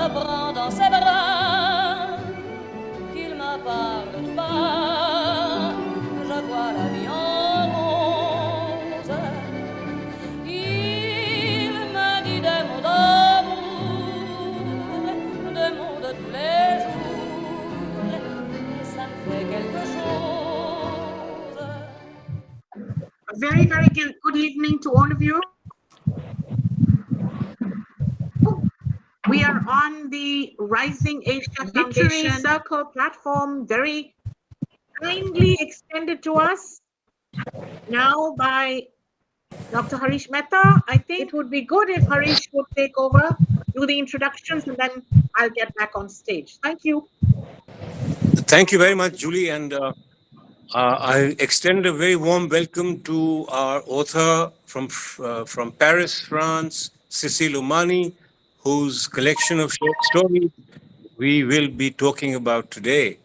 prend dans ses bras, qu'il me parle tout bas, je vois la vie en rose. Il me dit des mots d'amour, des mots de tous les jours, et ça me fait quelque chose. A very, very good evening to all of you. We are on the Rising Asia Literary Circle platform, very kindly extended to us now by Dr. Harish Mehta. I think it would be good if Harish would take over, do the introductions, and then I'll get back on stage. Thank you. Thank you very much, Julie. And I extend a very warm welcome to our author from Paris, France, Cécile Omani, whose collection of short stories we will be talking about today.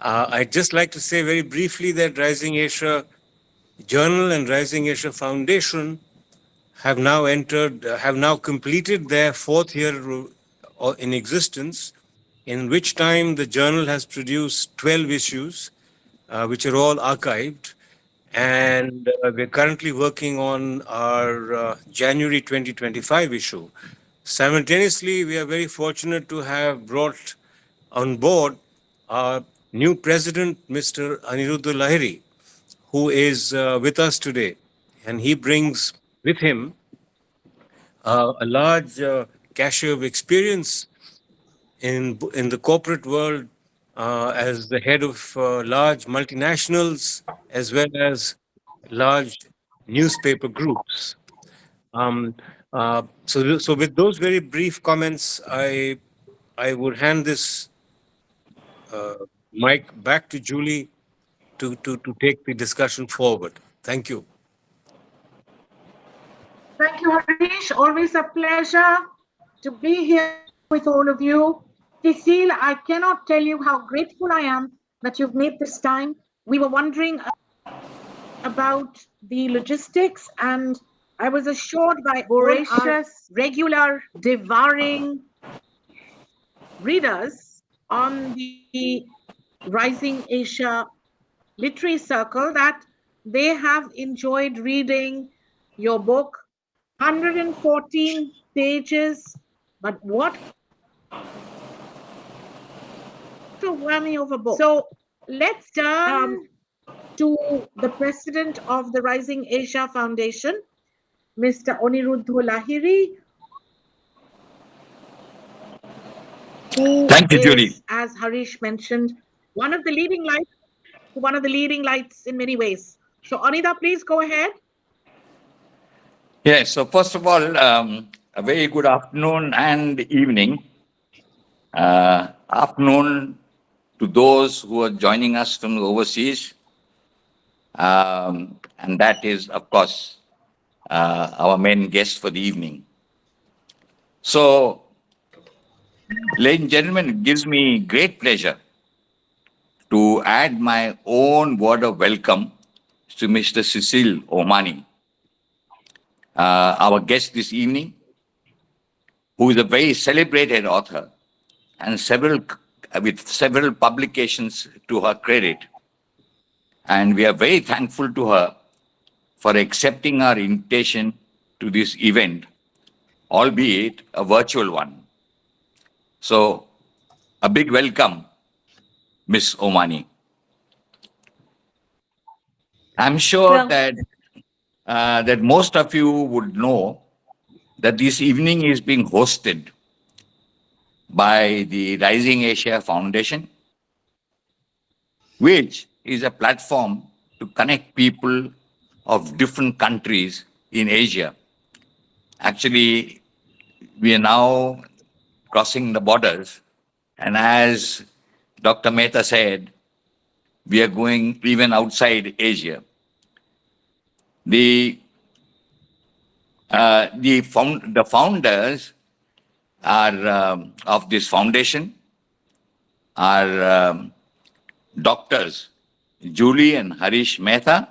I'd just like to say very briefly that Rising Asia Journal and Rising Asia Foundation have now completed their fourth year in existence, in which time the journal has produced 12 issues, which are all archived. And we're currently working on our January 2025 issue. Simultaneously, we are very fortunate to have brought on board our new president, Mr. Aniruddha Lahiri, who is with us today. And he brings with him a large cache of experience in the corporate world as the head of large multinationals as well as large newspaper groups. So with those very brief comments, I would hand this mic back to Julie to take the discussion forward. Thank you. Thank you, Harish. Always a pleasure to be here with all of you. Cécile, I cannot tell you how grateful I am that you've made this time. We were wondering about the logistics, and I was assured by voracious, regular, devouring readers on the Rising Asia Literary Circle that they have enjoyed reading your book. 114 pages, but what overwhelming of a book. So let's turn to the president of the Rising Asia Foundation, Mr. Aniruddha Lahiri. Thank you, Julie. As Harish mentioned, one of the leading lights in many ways. So Anida, please go ahead. Yes, so first of all, a very good afternoon and evening. Afternoon to those who are joining us from overseas. And that is, of course, our main guest for the evening. So, ladies and gentlemen, it gives me great pleasure to add my own word of welcome to Mr. Cécile Omani, our guest this evening, who is a very celebrated author and with several publications to her credit. And we are very thankful to her for accepting our invitation to this event, albeit a virtual one. So, a big welcome, Ms. Omani. I'm sure that most of you would know that this evening is being hosted by the Rising Asia Foundation, which is a platform to connect people of different countries in Asia. Actually, we are now crossing the borders, and as Dr. Mehta said, we are going even outside Asia. The founders are of this foundation are doctors Julie and Harish Mehta,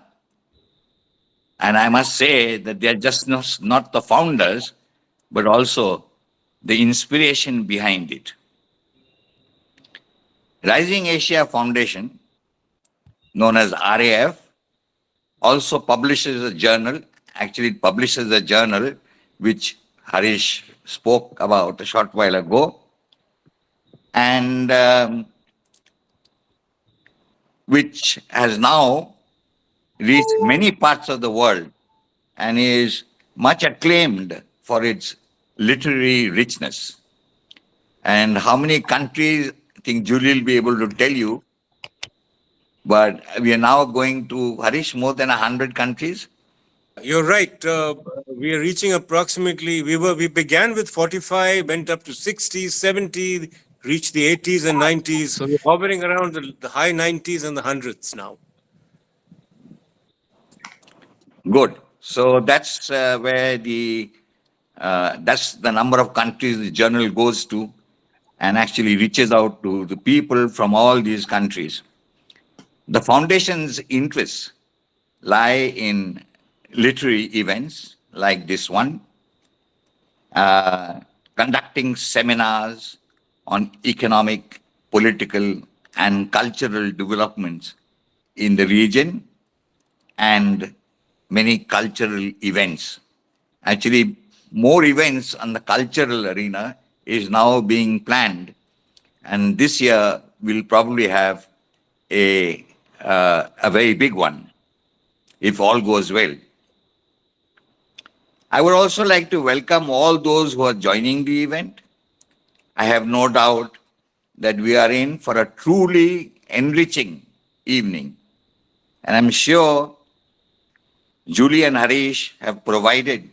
and I must say that they are just not the founders, but also the inspiration behind it. Rising Asia Foundation, known as RAF, also publishes a journal. Actually, it publishes a journal which Harish spoke about a short while ago, and which has now reached many parts of the world and is much acclaimed for its literary richness. And how many countries, I think Julie will be able to tell you, but we are now going to, Harish, more than 100 countries. You're right. We are reaching approximately, we began with 45, went up to 60, 70, reached the 80s and 90s. So we're hovering around the high 90s and the hundreds now. Good. So that's where that's the number of countries the journal goes to and actually reaches out to the people from all these countries. The foundation's interests lie in literary events like this one, conducting seminars on economic, political, and cultural developments in the region, and many cultural events. Actually, more events on the cultural arena is now being planned, and this year we'll probably have a very big one, if all goes well. I would also like to welcome all those who are joining the event. I have no doubt that we are in for a truly enriching evening. And I'm sure Julie and Harish have provided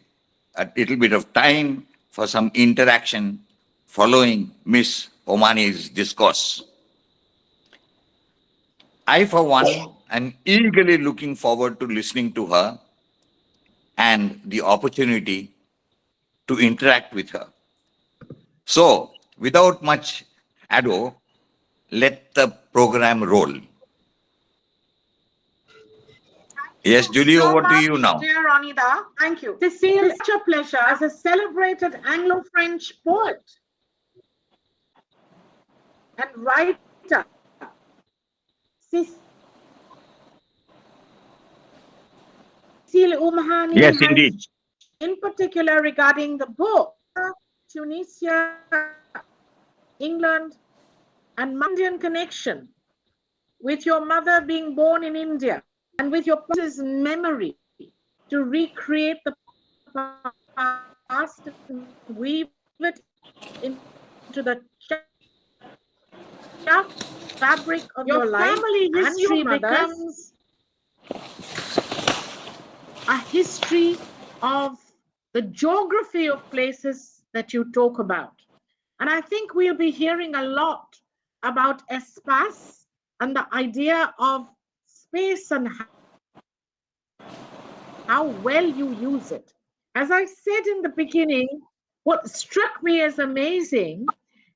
a little bit of time for some interaction following Miss Omani's discourse. I, for one, am eagerly looking forward to listening to her and the opportunity to interact with her. So, without much ado, let the program roll. Yes, Julie, So over to much, you now. dear Anida. Thank you. Cecile, it's such a pleasure as a celebrated Anglo-French poet and writer. Cecile Umhani Yes, has, indeed. in particular regarding the book, Tunisia, England, and Indian connection, with your mother being born in India, and with your father's memory to recreate the past and weave it into the fabric of your life. Family history becomes a history of the geography of places that you talk about. And I think we'll be hearing a lot about espace and the idea of space and how well you use it. As I said in the beginning, what struck me as amazing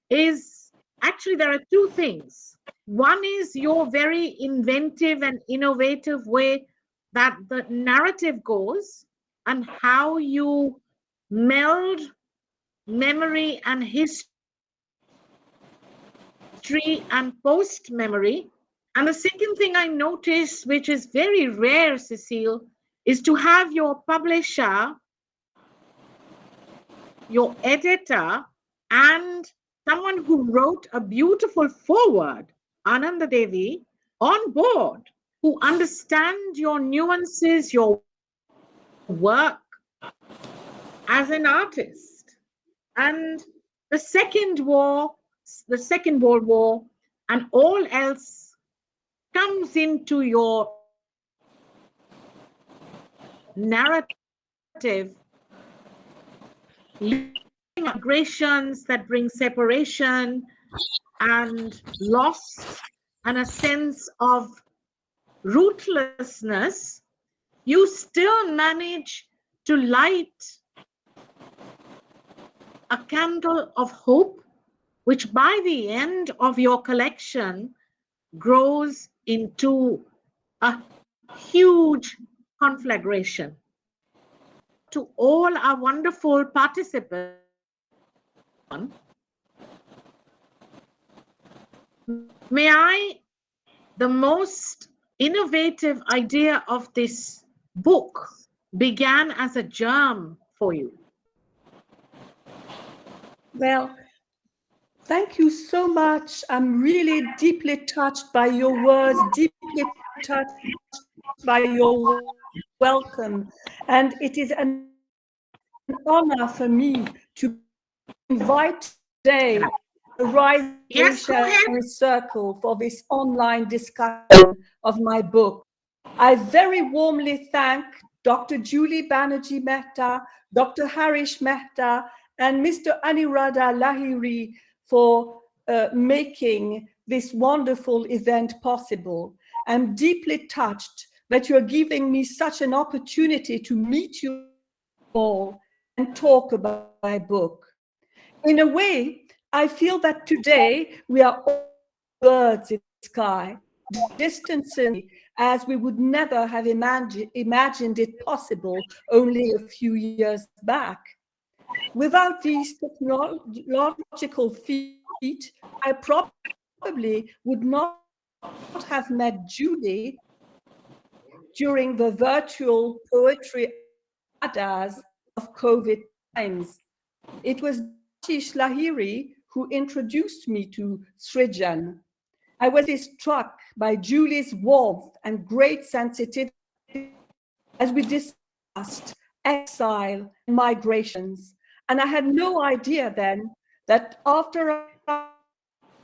is actually there are two things. One is your very inventive and innovative way that the narrative goes and how you meld memory and history and post memory. And the second thing I noticed, which is very rare, Cecile, is to have your publisher, your editor, and someone who wrote a beautiful foreword, Ananda Devi, on board, who understand your nuances, your work as an artist. And the Second World War, and all else comes into your narrative, migrations that bring separation and loss and a sense of rootlessness, you still manage to light a candle of hope, which by the end of your collection grows into a huge conflagration. To all our wonderful participants, The most innovative idea of this book began as a germ for you? Well, thank you so much. I'm really deeply touched by your words, deeply touched by your welcome. And it is an honor for me to invite today the Rise Asia Circle for this online discussion of my book. I very warmly thank Dr. Julie Banerjee Mehta, Dr. Harish Mehta, and Mr. Aniruddha Lahiri for making this wonderful event possible. I'm deeply touched that you're giving me such an opportunity to meet you all and talk about my book. In a way, I feel that today we are all birds in the sky, distancing as we would never have imagined it possible only a few years back. Without these technological feats, I probably would not have met Julie during the virtual poetry addas of COVID times. It was Ashish Lahiri who introduced me to Srijan. I was struck by Julie's warmth and great sensitivity as we discussed exile and migrations. And I had no idea then that after our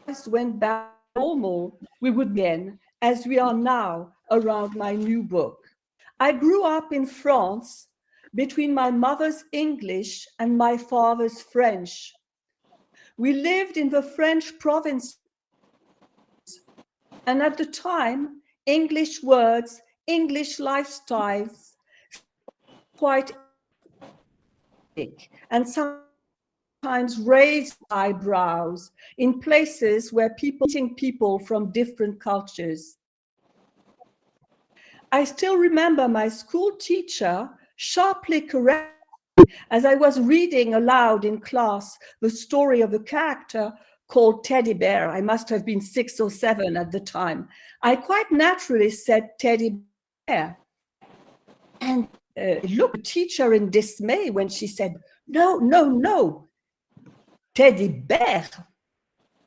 lives went back to normal, we would begin as we are now around my new book. I grew up in France between my mother's English and my father's French. We lived in the French province, and at the time, English words, English lifestyles, quite and sometimes raised eyebrows in places where people from different cultures. I still remember my school teacher sharply corrected me as I was reading aloud in class the story of a character called Teddy Bear. I must have been 6 or 7 at the time. I quite naturally said Teddy Bear. And looked at the teacher in dismay when she said, no, Teddy Bear.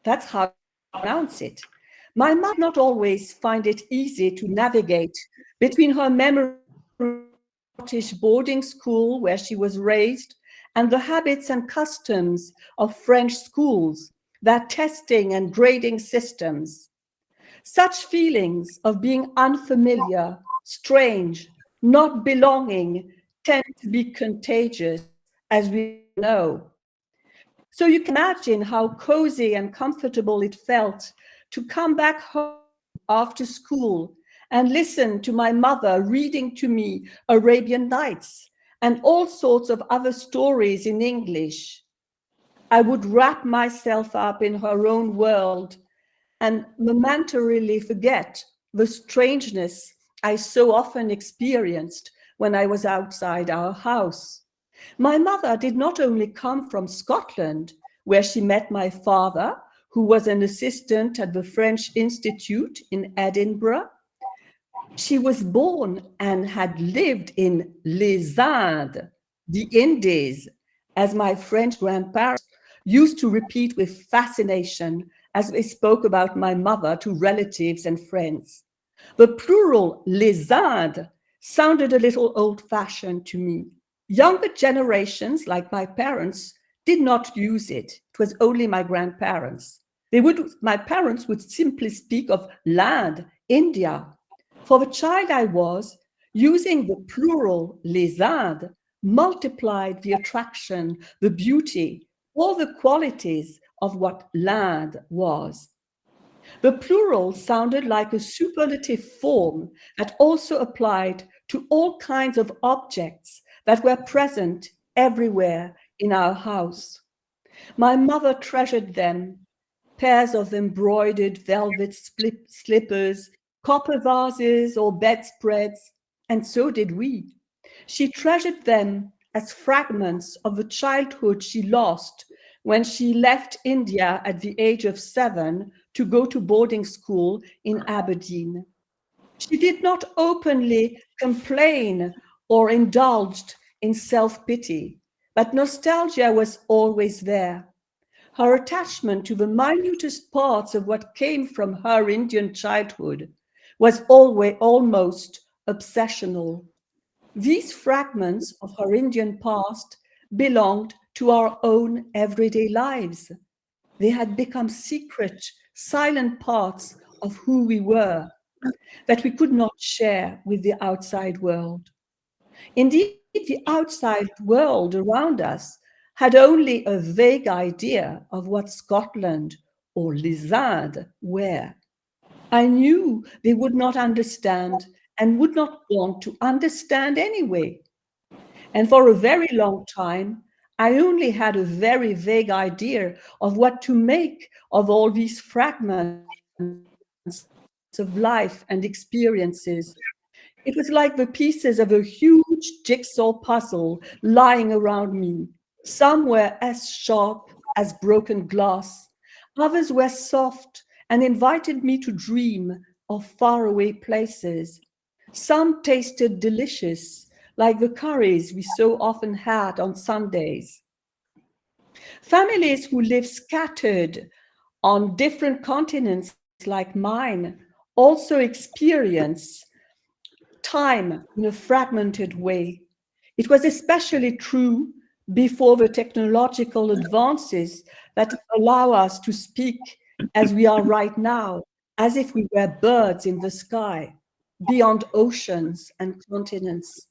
That's how I pronounce it. My mother did not always find it easy to navigate between her memory Scottish boarding school where she was raised and the habits and customs of French schools, their testing and grading systems. Such feelings of being unfamiliar, strange, not belonging tend to be contagious, as we know. So you can imagine how cozy and comfortable it felt to come back home after school and listen to my mother reading to me Arabian Nights and all sorts of other stories in English. I would wrap myself up in her own world and momentarily forget the strangeness I so often experienced when I was outside our house. My mother did not only come from Scotland, where she met my father, who was an assistant at the French Institute in Edinburgh. She was born and had lived in Les Indes, the Indies, as my French grandparents used to repeat with fascination as they spoke about my mother to relatives and friends. The plural Les Indes sounded a little old-fashioned to me. Younger generations, like my parents, did not use it. It was only my grandparents. My parents would simply speak of land, India. For the child I was, using the plural Les Indes multiplied the attraction, the beauty, all the qualities of what land was. The plural sounded like a superlative form that also applied to all kinds of objects that were present everywhere in our house. My mother treasured them, pairs of embroidered velvet slippers, copper vases or bedspreads, and so did we. She treasured them as fragments of the childhood she lost when she left India at the age of 7 to go to boarding school in Aberdeen. She did not openly complain or indulged in self-pity, but nostalgia was always there. Her attachment to the minutest parts of what came from her Indian childhood was always almost obsessional. These fragments of her Indian past belonged to our own everyday lives. They had become secret, silent parts of who we were that we could not share with the outside world. Indeed, the outside world around us had only a vague idea of what Scotland or Les Indes were. I knew they would not understand and would not want to understand anyway. And for a very long time, I only had a very vague idea of what to make of all these fragments of life and experiences. It was like the pieces of a huge jigsaw puzzle lying around me. Some were as sharp as broken glass, others were soft and invited me to dream of faraway places. Some tasted delicious, like the curries we so often had on Sundays. Families who live scattered on different continents like mine also experience time in a fragmented way. It was especially true before the technological advances that allow us to speak as we are right now, as if we were birds in the sky, beyond oceans and continents.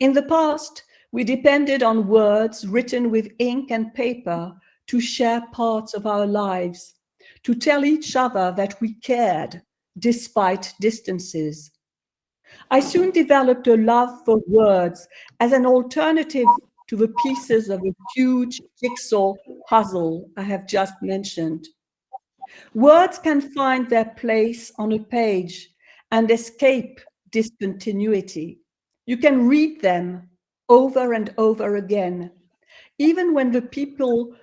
In the past, we depended on words written with ink and paper to share parts of our lives, to tell each other that we cared despite distances. I soon developed a love for words as an alternative to the pieces of a huge jigsaw puzzle I have just mentioned. Words can find their place on a page and escape discontinuity. You can read them over and over again, even when the people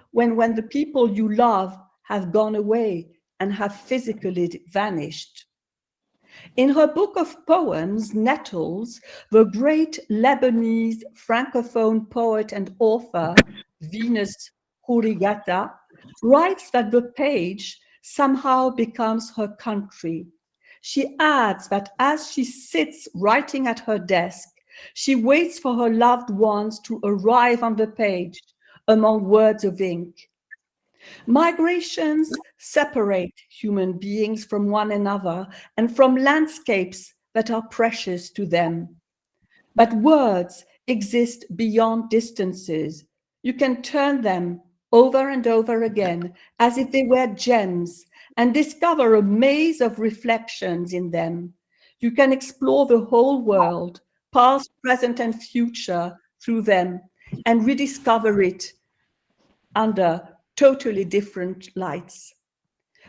you love have gone away and have physically vanished. In her book of poems, Nettles, the great Lebanese francophone poet and author Venus Hurrigata writes that the page somehow becomes her country. She adds that as she sits writing at her desk, she waits for her loved ones to arrive on the page among words of ink. Migrations separate human beings from one another and from landscapes that are precious to them. But words exist beyond distances. You can turn them over and over again as if they were gems and discover a maze of reflections in them. You can explore the whole world, past, present, and future through them and rediscover it under totally different lights.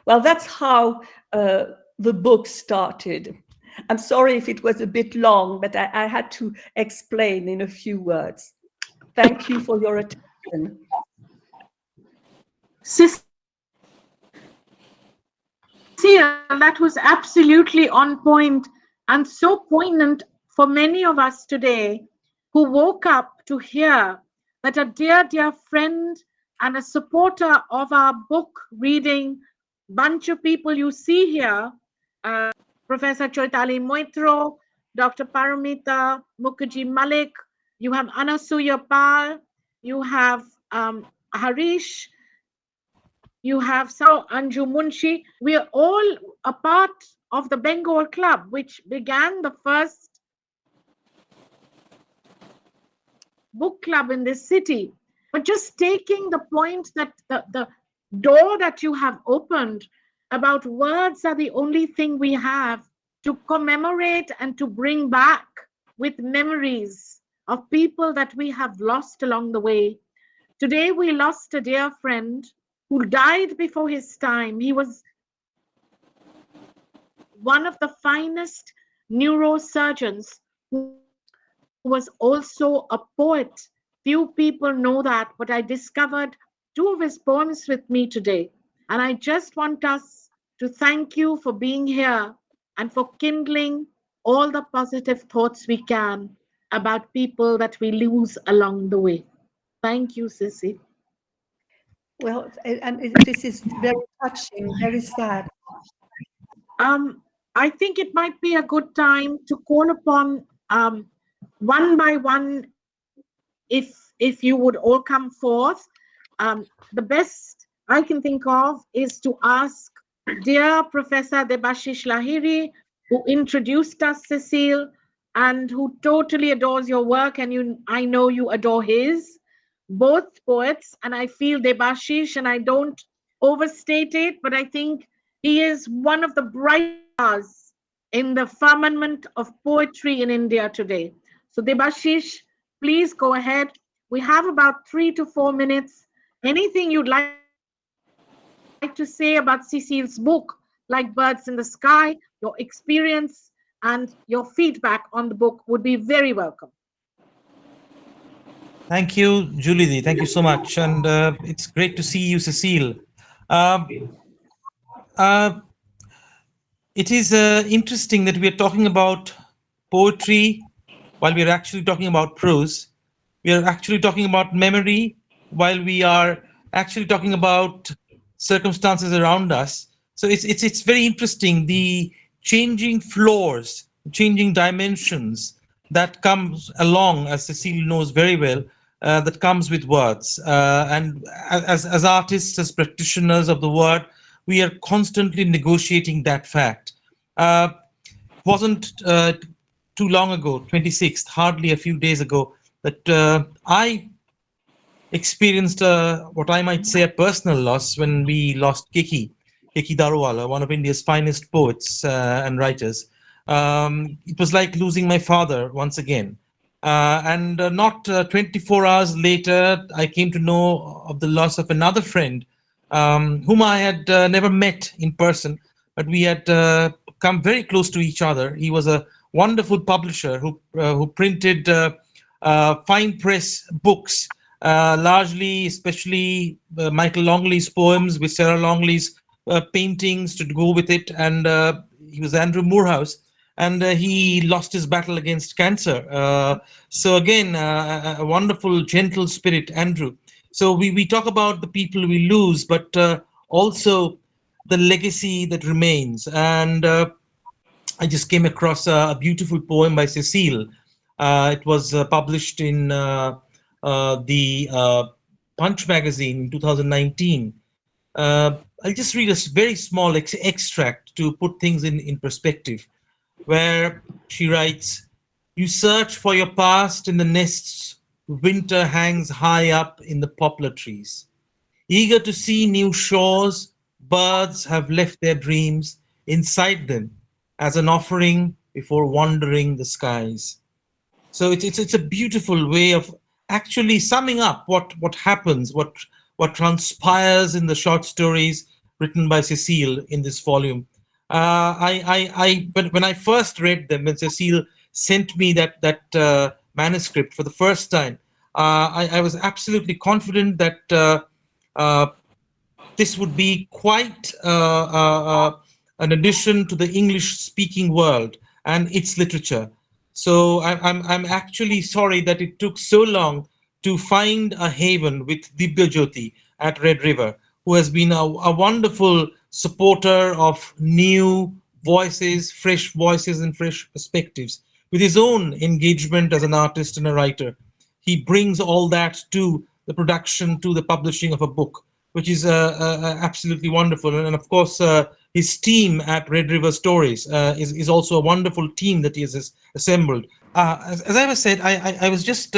Well, that's how the book started. I'm sorry if it was a bit long, but I had to explain in a few words. Thank you for your attention. Cecile, that was absolutely on point and so poignant for many of us today who woke up to hear that a dear, dear friend and a supporter of our book reading bunch of people you see here, Professor Choitali Moitro, Dr. Paramita Mukherjee Malik, you have Anasuya Pal, you have Harish, you have Sao Anju Munshi. We are all a part of the Bengal Club, which began the first book club in this city. But just taking the point that the door that you have opened about words are the only thing we have to commemorate and to bring back with memories of people that we have lost along the way. Today we lost a dear friend who died before his time. He was one of the finest neurosurgeons who was also a poet. Few people know that, but I discovered two of his poems with me today. And I just want us to thank you for being here and for kindling all the positive thoughts we can about people that we lose along the way. Thank you, Sissy. Well, and this is very touching, very sad. I think it might be a good time to call upon one by one, if you would all come forth. The best I can think of is to ask dear Professor Debashish Lahiri, who introduced us, Cecile, and who totally adores your work, and I know you adore his, both poets, and I feel Debashish, and I don't overstate it, but I think he is one of the bright stars in the firmament of poetry in India today. So Debashish, please go ahead. We have about 3 to 4 minutes. Anything you'd like to say about Cecile's book, like Birds in the Sky, your experience and your feedback on the book would be very welcome. Thank you, Julie. Thank you so much. And it's great to see you, Cecile. It is interesting that we are talking about poetry while we are actually talking about prose. We are actually talking about memory while we are actually talking about circumstances around us. So it's very interesting, the changing floors, changing dimensions that comes along, as Cecile knows very well, that comes with words. And as artists, as practitioners of the word, we are constantly negotiating that fact. Wasn't too long ago, 26th, hardly a few days ago, that I experienced what I might say a personal loss when we lost Keki Daruwala, one of India's finest poets and writers. It was like losing my father once again. And not 24 hours later, I came to know of the loss of another friend whom I had never met in person, but we had come very close to each other. He was a wonderful publisher who printed fine press books, largely, especially Michael Longley's poems with Sarah Longley's paintings to go with it. And he was Andrew Moorhouse, and he lost his battle against cancer. So again, a wonderful, gentle spirit, Andrew. So we talk about the people we lose, but also the legacy that remains. And I just came across a beautiful poem by Cecile. It was published in the Punch magazine in 2019. I'll just read a very small extract to put things in perspective, where she writes, "You search for your past in the nests winter hangs high up in the poplar trees. Eager to see new shores, birds have left their dreams inside them as an offering before wandering the skies." So it's a beautiful way of actually summing up what happens, what transpires in the short stories written by Cecile in this volume. But when I first read them, when Cecile sent me that manuscript for the first time, I was absolutely confident that this would be quite an addition to the English-speaking world and its literature. So I'm actually sorry that it took so long to find a haven with Dibya Jyoti at Red River, who has been a wonderful supporter of new voices, fresh voices and fresh perspectives. With his own engagement as an artist and a writer, he brings all that to the production, to the publishing of a book, which is absolutely wonderful. And of course, his team at Red River Stories is also a wonderful team that he has assembled. As I was said, I was just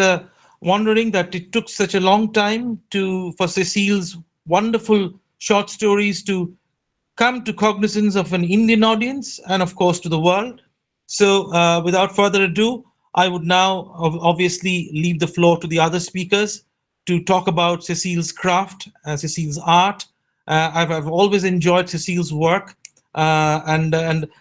wondering that it took such a long time for Cecile's wonderful short stories to come to cognizance of an Indian audience and of course to the world. So without further ado, I would now obviously leave the floor to the other speakers to talk about Cecile's craft, Cecile's art. I've always enjoyed Cecile's work, and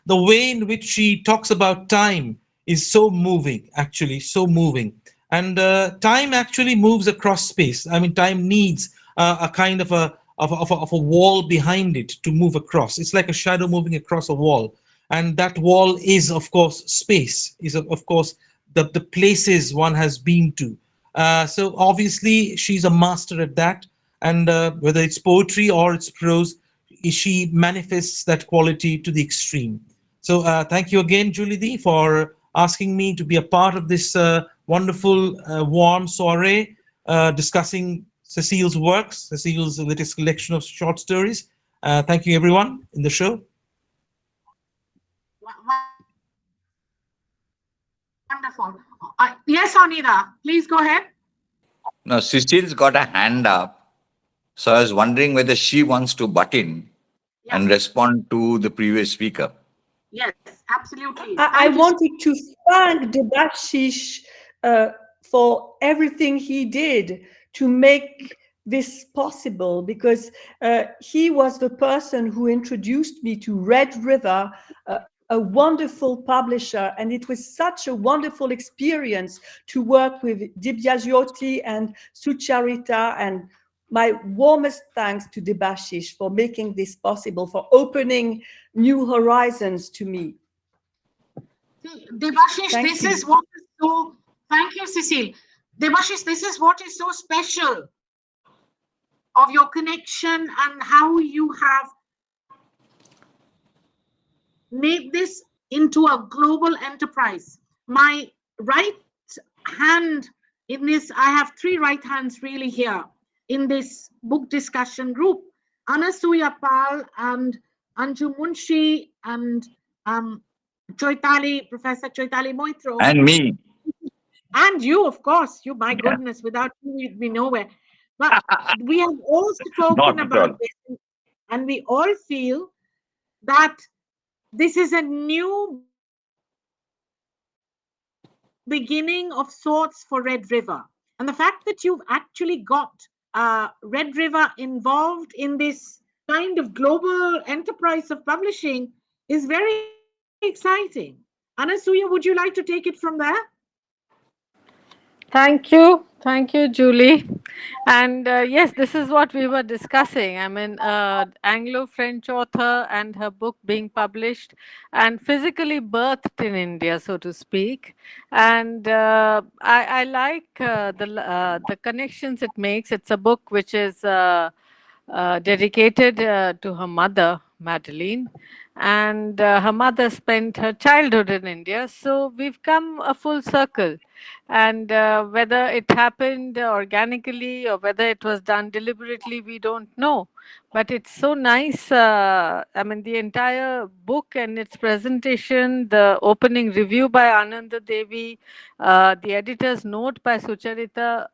the way in which she talks about time is so moving, actually, so moving. And time actually moves across space. I mean, time needs a kind of a wall behind it to move across. It's like a shadow moving across a wall, and that wall is, of course, space. Is of course the places one has been to. So obviously, she's a master at that, and whether it's poetry or it's prose, she manifests that quality to the extreme. So thank you again, Julie Dee, for asking me to be a part of this wonderful, warm soiree discussing Cecile's works, Cecile's latest collection of short stories. Thank you, everyone, in the show. Wonderful. Yes, Anida, please go ahead. Now, Cecile's got a hand up. So I was wondering whether she wants to butt in and respond to the previous speaker. Yes, absolutely. I wanted to thank Debashish for everything he did to make this possible, because he was the person who introduced me to Red River, a wonderful publisher, and it was such a wonderful experience to work with Dibyajyoti and Sucharita, and my warmest thanks to Debashish for making this possible, for opening new horizons to me. Debashish, Thank this you. is what is so, thank you, Cecile. Debashish, this is what is so special of your connection and how you have made this into a global enterprise. My right hand in this, I have three right hands really here in this book discussion group. Anasuya Pal and Anju Munshi and Choitali, Professor Choitali Moitro. And me. And you, of course. You, my goodness, without you, we'd be nowhere. But we have all spoken Not at about all. this, and we all feel that this is a new beginning of sorts for Red River. And the fact that you've actually got Red River involved in this kind of global enterprise of publishing is very exciting. Anasuya, would you like to take it from there? Thank you, Julie. And yes, this is what we were discussing. I mean, Anglo-French author and her book being published and physically birthed in India, so to speak. And I like the connections it makes. It's a book which is dedicated to her mother, Madeline, and her mother spent her childhood in India. So we've come a full circle. And whether it happened organically or whether it was done deliberately, we don't know. But it's so nice. I mean, the entire book and its presentation, the opening review by Ananda Devi, the editor's note by Sucharita,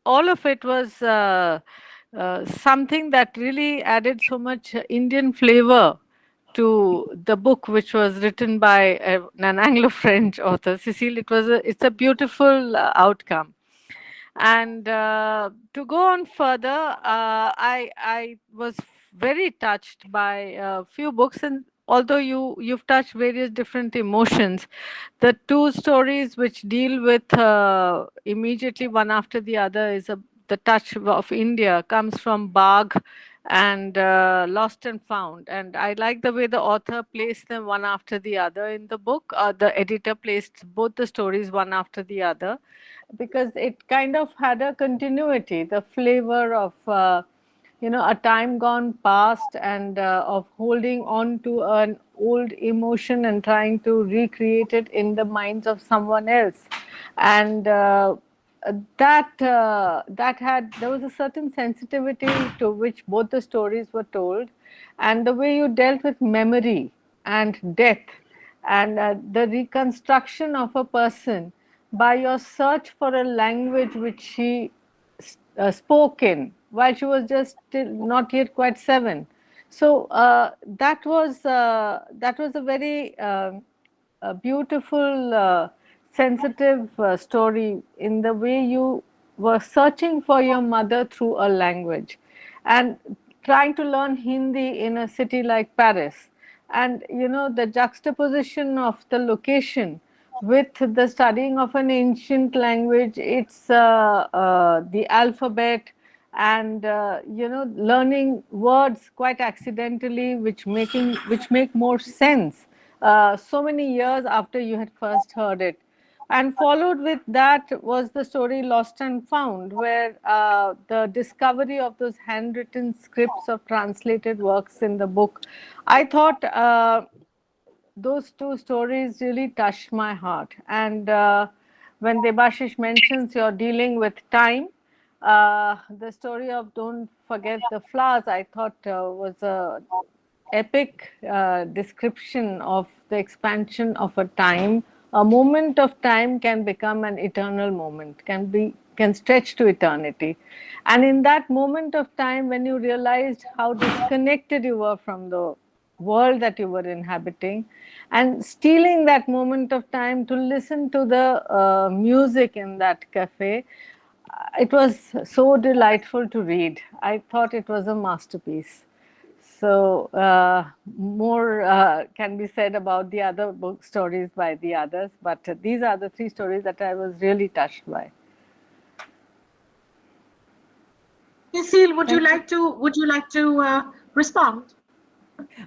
all of it was something that really added so much Indian flavor to the book, which was written by an Anglo-French author, Cecile. It's a beautiful outcome. And to go on further, I was very touched by a few books, and although you've touched various different emotions, the two stories which deal with immediately one after the other is the touch of India comes from Bagh and Lost and Found. And I like the way the author placed them one after the other in the book. The editor placed both the stories one after the other, because it kind of had a continuity, the flavor of a time gone past, and of holding on to an old emotion and trying to recreate it in the minds of someone else. And there was a certain sensitivity to which both the stories were told, and the way you dealt with memory and death, and the reconstruction of a person by your search for a language which she spoke in while she was just still not yet quite 7. So that was a very beautiful, sensitive story in the way you were searching for your mother through a language and trying to learn Hindi in a city like Paris. And the juxtaposition of the location with the studying of an ancient language, it's the alphabet and learning words quite accidentally, which make more sense so many years after you had first heard it. And followed with that was the story Lost and Found, where the discovery of those handwritten scripts of translated works in the book. I thought those two stories really touched my heart. And when Debashish mentions you're dealing with time, the story of Don't Forget the Flowers, I thought was a epic description of the expansion of a time. A moment of time can become an eternal moment, can stretch to eternity. And in that moment of time, when you realized how disconnected you were from the world that you were inhabiting, and stealing that moment of time to listen to the music in that cafe, it was so delightful to read. I thought it was a masterpiece. So more can be said about the other book stories by the others, but these are the three stories that I was really touched by. Cecile, would you like to respond?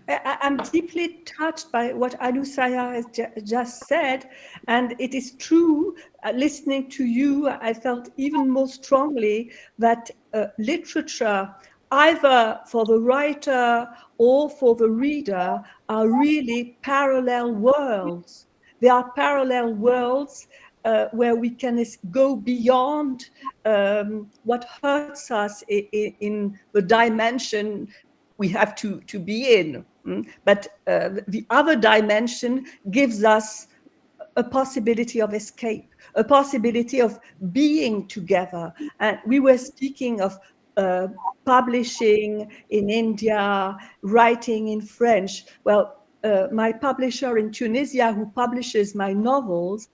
I'm deeply touched by what Anusaya has just said, and it is true. Listening to you, I felt even more strongly that literature, either for the writer or for the reader, are really parallel worlds. They are parallel worlds where we can go beyond what hurts us in the dimension we have to be in. But the other dimension gives us a possibility of escape, a possibility of being together. And we were speaking of publishing in India, writing in French. Well, my publisher in Tunisia, who publishes my novels,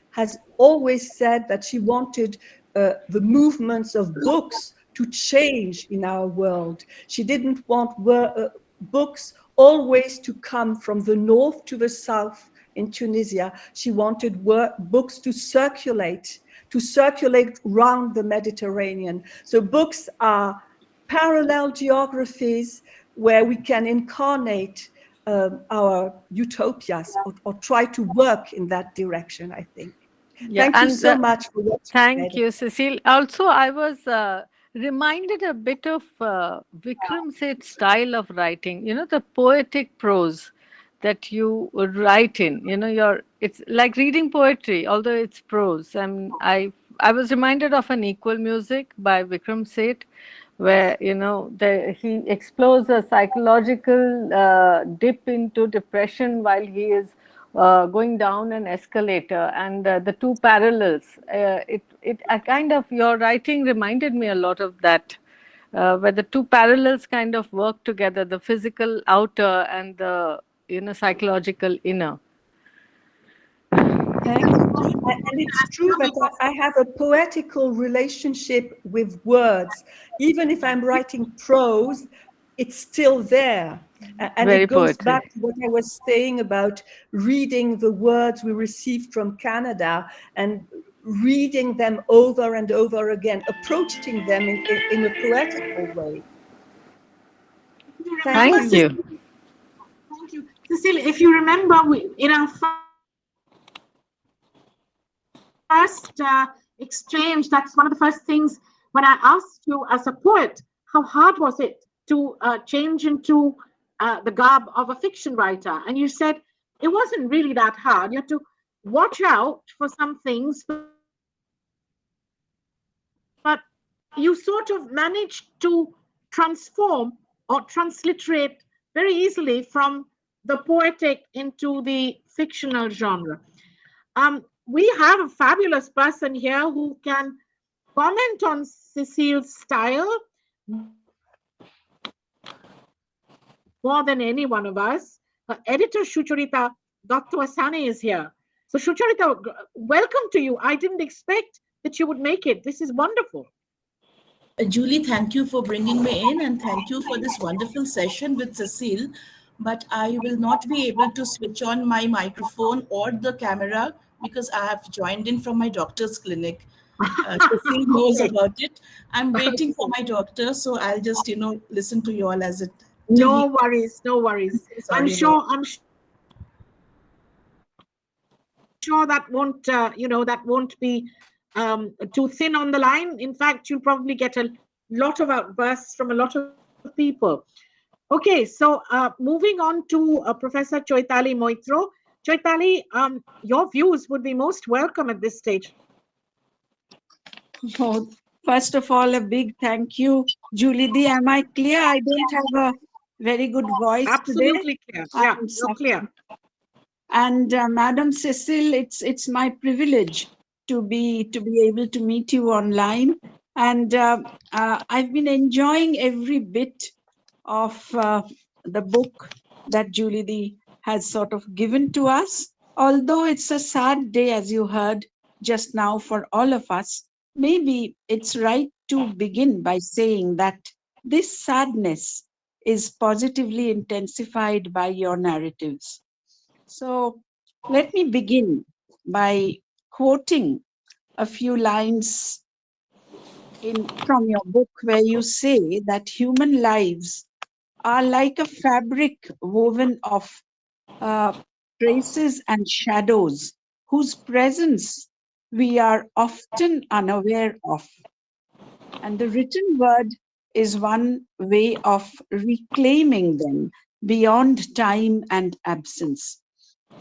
has always said that she wanted the movements of books to change in our world. She didn't want books always to come from the north to the south in Tunisia. She wanted books to circulate around the Mediterranean. So books are parallel geographies where we can incarnate our utopias or try to work in that direction, I think. Yeah, Thank you so much for what you thank said. you, Cecile. Also, I was reminded a bit of Vikram Seth's style of writing, the poetic prose that you would write in. It's like reading poetry, although it's prose. And I was reminded of An Equal Music by Vikram Seth, where he explores a psychological dip into depression while he is going down an escalator, and the two parallels. Your writing reminded me a lot of that, where the two parallels kind of work together: the physical outer and the psychological inner. Thank you. And it's true that I have a poetical relationship with words. Even if I'm writing prose, it's still there. And Very it goes poetic. back to what I was saying about reading the words we received from Canada and reading them over and over again, approaching them in a poetical way. Thank you. Thank you. Cecile, if you remember, in our first exchange, that's one of the first things when I asked you as a poet, how hard was it to change into the garb of a fiction writer? And you said it wasn't really that hard. You had to watch out for some things, but you sort of managed to transform or transliterate very easily from the poetic into the fictional genre. We have a fabulous person here who can comment on Cecile's style more than any one of us. Her editor, Sucharita Dattawasane, is here. So Sucharita, welcome to you. I didn't expect that you would make it. This is wonderful. Julie, thank you for bringing me in, and thank you for this wonderful session with Cecile. But I will not be able to switch on my microphone or the camera because I have joined in from my doctor's clinic. Cecile knows Okay. about it. I'm waiting for my doctor, so I'll just, listen to you all as it. No worries, no worries. I'm so sorry I'm sure that won't, that won't be too thin on the line. In fact, you'll probably get a lot of outbursts from a lot of people. Okay, so moving on to Professor Choitali Moitro. Choitali, your views would be most welcome at this stage. Oh, first of all, a big thank you, Julie D. Am I clear? I don't have a very good voice Absolutely today. clear. Yeah, I'm you're clear. And Madam Cecile, it's my privilege to be able to meet you online, and I've been enjoying every bit of the book that Julie D has sort of given to us. Although it's a sad day, as you heard just now, for all of us, maybe it's right to begin by saying that this sadness is positively intensified by your narratives. So let me begin by quoting a few lines from your book, where you say that human lives are like a fabric woven of uh, traces and shadows whose presence we are often unaware of. And the written word is one way of reclaiming them beyond time and absence.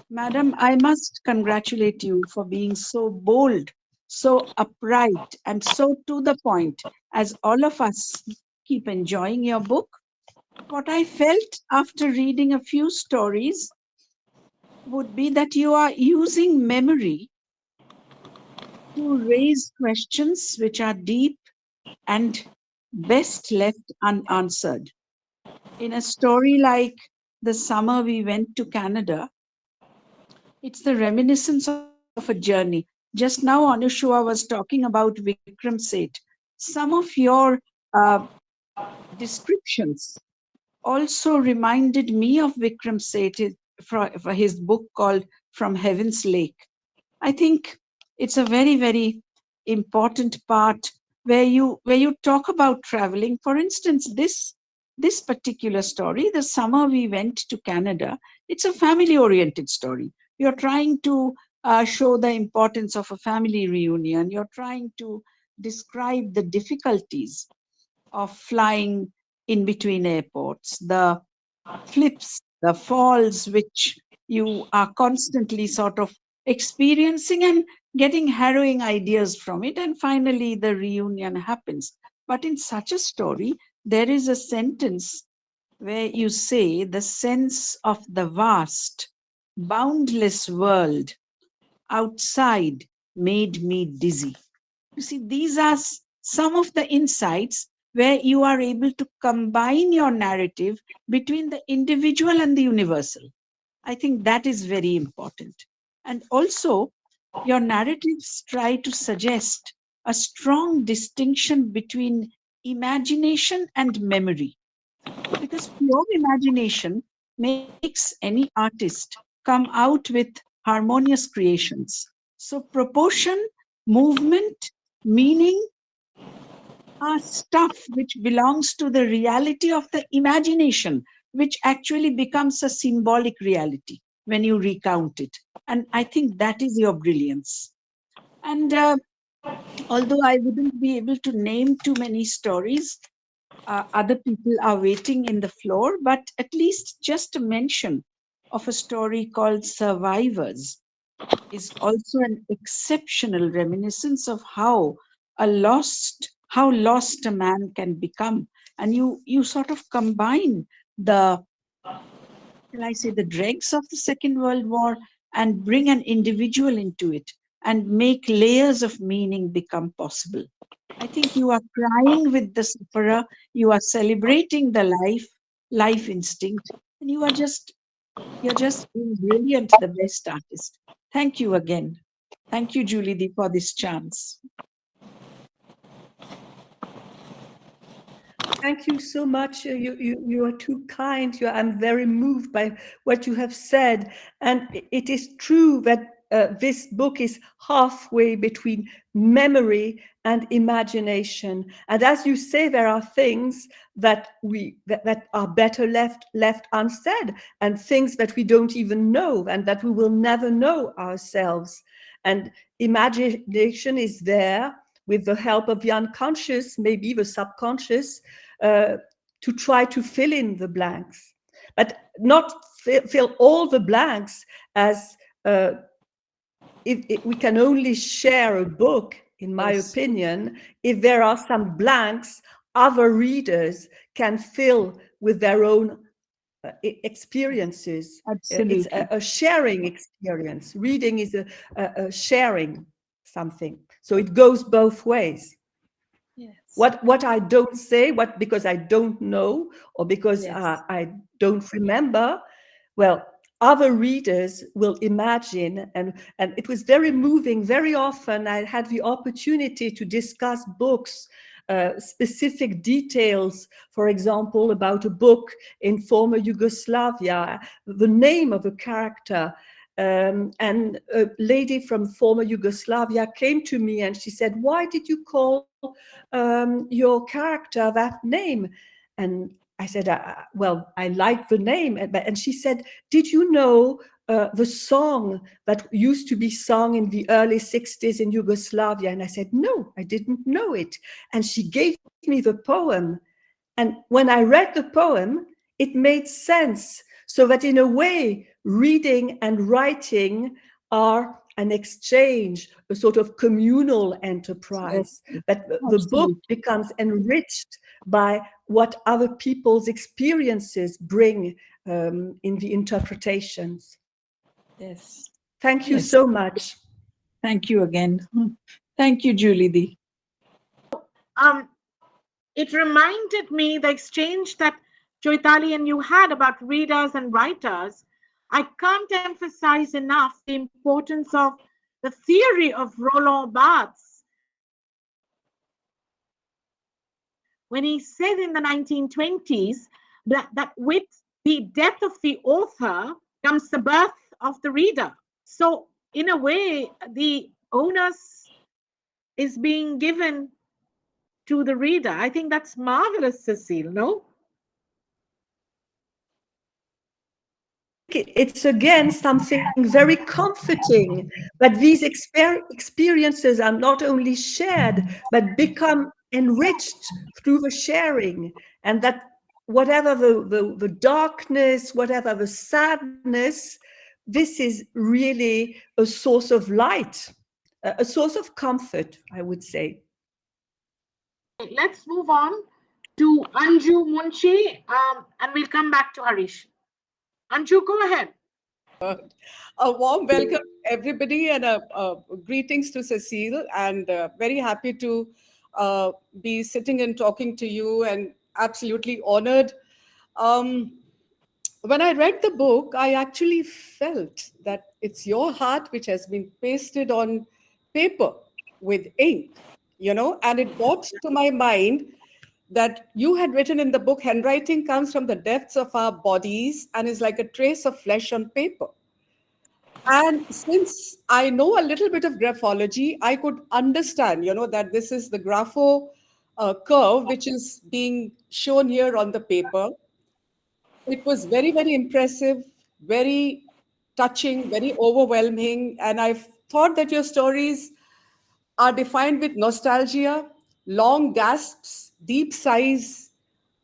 Madam, I must congratulate you for being so bold, so upright, and so to the point, as all of us keep enjoying your book. What I felt after reading a few stories would be that you are using memory to raise questions which are deep and best left unanswered. In a story like The Summer We Went to Canada, it's the reminiscence of a journey. Just now, Anushua was talking about Vikram Seth. Some of your uh, descriptions also reminded me of Vikram Seth for his book called From Heaven's Lake. I think it's a very, very important part where you talk about traveling. For instance, this particular story, The Summer We Went to Canada, it's a family oriented story. You're trying to show the importance of a family reunion. You're trying to describe the difficulties of flying in between airports, the flips, the falls, which you are constantly sort of experiencing and getting harrowing ideas from it. And finally, the reunion happens. But in such a story, there is a sentence where you say, the sense of the vast, boundless world outside made me dizzy. You see, these are some of the insights where you are able to combine your narrative between the individual and the universal. I think that is very important. And also, your narratives try to suggest a strong distinction between imagination and memory, because pure imagination makes any artist come out with harmonious creations. So, proportion, movement, meaning are stuff which belongs to the reality of the imagination, which actually becomes a symbolic reality when you recount it. And I think that is your brilliance. And although I wouldn't be able to name too many stories, other people are waiting in the floor, but at least just a mention of a story called Survivors is also an exceptional reminiscence of how lost a man can become. And you sort of combine the, shall I say, the dregs of the Second World War and bring an individual into it and make layers of meaning become possible. I think you are crying with the sufferer, you are celebrating the life instinct, and you're just being brilliant, the best artist. Thank you again. Thank you, Julie D, for this chance. Thank you so much. You are too kind. I'm very moved by what you have said. And it is true that this book is halfway between memory and imagination. And as you say, there are things that that are better left unsaid, and things that we don't even know and that we will never know ourselves. And imagination is there with the help of the unconscious, maybe the subconscious, to try to fill in the blanks, but not fill all the blanks, as if we can only share a book, in my opinion, if there are some blanks other readers can fill with their own experiences. Absolutely. It's a sharing experience. Reading is a sharing something. So it goes both ways. Yes. What I don't say, because I don't know, or because Yes. I don't remember, well, other readers will imagine, and it was very moving. Very often I had the opportunity to discuss books, specific details, for example, about a book in former Yugoslavia, the name of a character. And a lady from former Yugoslavia came to me and she said, "Why did you call your character that name?" And I said, "Well, I like the name." And she said, "Did you know the song that used to be sung in the early 60s in Yugoslavia?" And I said, "No, I didn't know it." And she gave me the poem. And when I read the poem, it made sense. So that in a way, reading and writing are an exchange, a sort of communal enterprise. That the book becomes enriched by what other people's experiences bring in the interpretations. Yes. Thank you Yes. so much. Thank you again. Thank you, Julie Di. It reminded me the exchange that Choitali and you had about readers and writers. I can't emphasize enough the importance of the theory of Roland Barthes when he said in the 1920s that with the death of the author comes the birth of the reader. So in a way, the onus is being given to the reader. I think that's marvelous, Cecile, no? It's again something very comforting that these experiences are not only shared, but become enriched through the sharing, and that whatever the darkness, whatever the sadness, this is really a source of light, a source of comfort, I would say. Let's move on to Anju Munshi, and we'll come back to Harish. Anju, go ahead. A warm welcome, everybody, and greetings to Cecile. And very happy to be sitting and talking to you, and absolutely honored. When I read the book, I actually felt that it's your heart which has been pasted on paper with ink, and it brought to my mind that you had written in the book, handwriting comes from the depths of our bodies and is like a trace of flesh on paper. And since I know a little bit of graphology, I could understand, that this is the grapho curve, which is being shown here on the paper. It was very, very impressive, very touching, very overwhelming. And I've thought that your stories are defined with nostalgia, long gasps, deep sighs,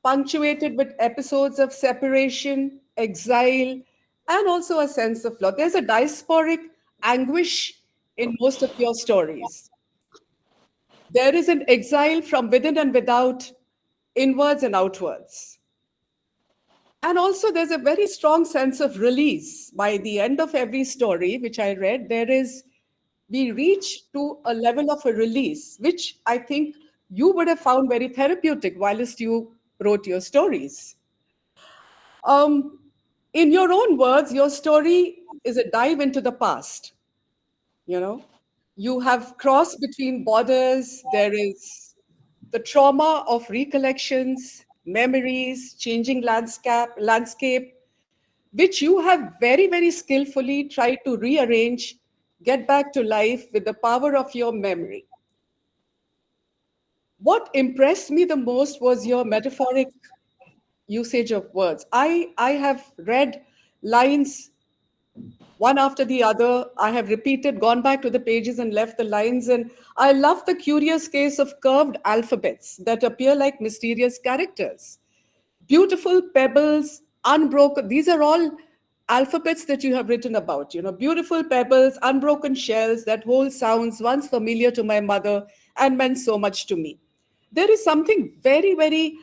punctuated with episodes of separation, exile, and also a sense of loss. There's a diasporic anguish in most of your stories. There is an exile from within and without, inwards and outwards. And also, there's a very strong sense of release. By the end of every story, which I read, we reach to a level of a release, which I think you would have found very therapeutic whilst you wrote your stories. In your own words, your story is a dive into the past. You have crossed between borders. There is the trauma of recollections, memories, changing landscape, which you have very, very skillfully tried to rearrange get back to life with the power of your memory. What impressed me the most was your metaphoric usage of words. I have read lines one after the other. I have repeated, gone back to the pages and left the lines. And I love the curious case of curved alphabets that appear like mysterious characters. Beautiful pebbles, unbroken. These are all alphabets that you have written about. Beautiful pebbles, unbroken shells that hold sounds once familiar to my mother and meant so much to me. There is something very, very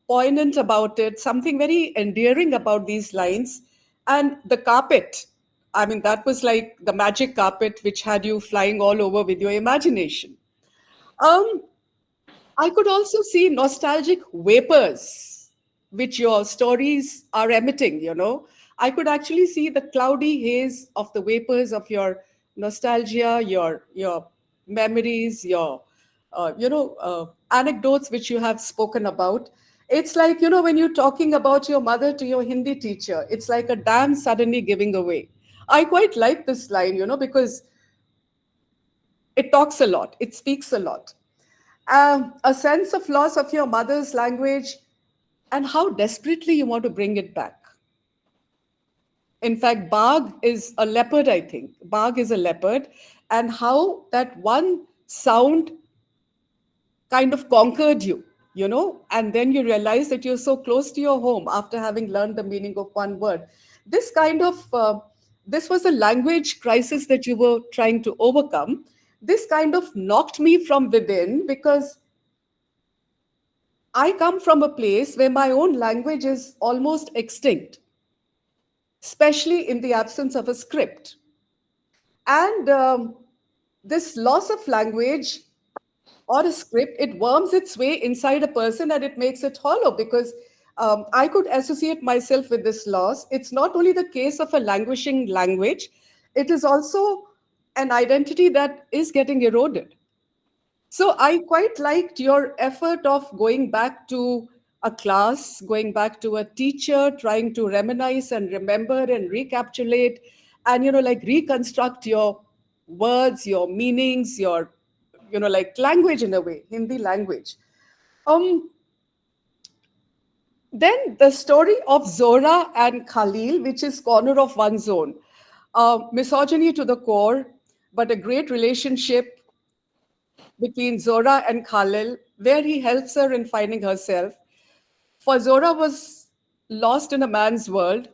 poignant about it, something very endearing about these lines. And the carpet, I mean, that was like the magic carpet which had you flying all over with your imagination. I could also see nostalgic vapors, which your stories are emitting. I could actually see the cloudy haze of the vapors of your nostalgia, your memories, your anecdotes which you have spoken about. It's like, when you're talking about your mother to your Hindi teacher, it's like a dam suddenly giving away. I quite like this line, because it talks a lot, it speaks a lot. A sense of loss of your mother's language and how desperately you want to bring it back. In fact, Bagh is a leopard, I think. Bagh is a leopard, and how that one sound kind of conquered you, and then you realize that you're so close to your home after having learned the meaning of one word. This was a language crisis that you were trying to overcome. This kind of knocked me from within, because I come from a place where my own language is almost extinct, especially in the absence of a script. And this loss of language or a script, it worms its way inside a person and it makes it hollow, because I could associate myself with this loss. It's not only the case of a languishing language, it is also an identity that is getting eroded. So I quite liked your effort of going back to a class, going back to a teacher, trying to reminisce and remember and recapitulate and, like reconstruct your words, your meanings, your, like language in a way, Hindi language. Then the story of Zora and Khalil, which is Corner of One's Own. Misogyny to the core, but a great relationship between Zora and Khalil, where he helps her in finding herself. For Zora was lost in a man's world,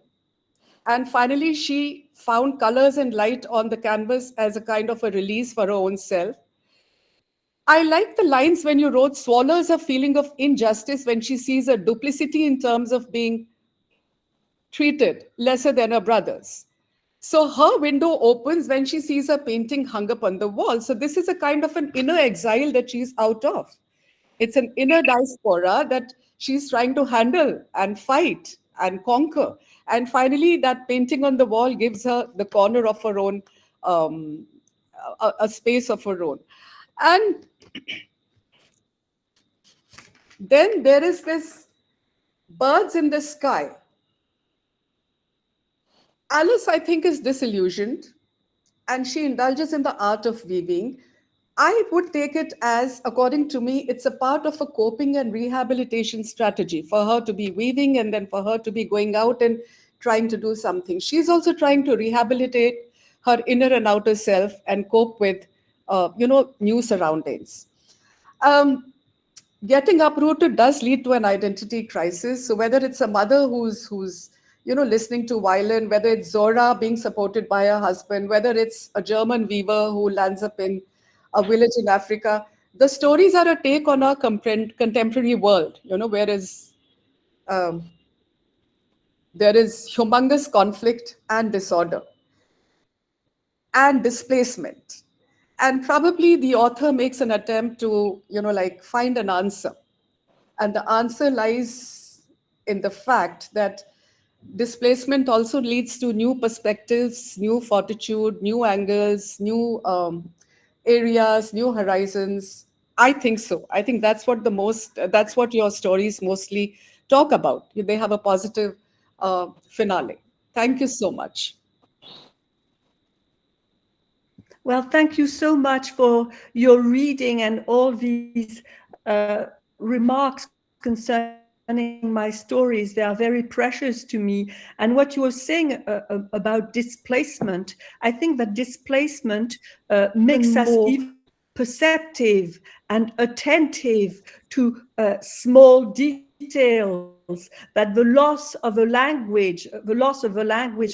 and finally she found colors and light on the canvas as a kind of a release for her own self. I like the lines when you wrote, swallows a feeling of injustice when she sees a duplicity in terms of being treated lesser than her brothers. So her window opens when she sees a painting hung up on the wall. So this is a kind of an inner exile that she's out of. It's an inner diaspora that she's trying to handle and fight and conquer. And finally, that painting on the wall gives her the corner of her own, a space of her own. And then there is this birds in the sky. Alice, I think, is disillusioned and she indulges in the art of weaving. I would take it as, according to me, it's a part of a coping and rehabilitation strategy for her to be weaving and then for her to be going out and trying to do something. She's also trying to rehabilitate her inner and outer self and cope with, new surroundings. Getting uprooted does lead to an identity crisis. So whether it's a mother who's listening to violin, whether it's Zora being supported by her husband, whether it's a German weaver who lands up in a village in Africa, the stories are a take on our contemporary world, whereas there is humongous conflict and disorder and displacement. And probably the author makes an attempt to, find an answer. And the answer lies in the fact that displacement also leads to new perspectives, new fortitude, new angles, new areas, new horizons. I think so. I think that's what your stories mostly talk about. They have a positive finale. Thank you so much. Well, thank you so much for your reading and all these remarks concerning my stories. They are very precious to me. And what you were saying about displacement, I think that displacement makes us even perceptive and attentive to small details, that the loss of a language,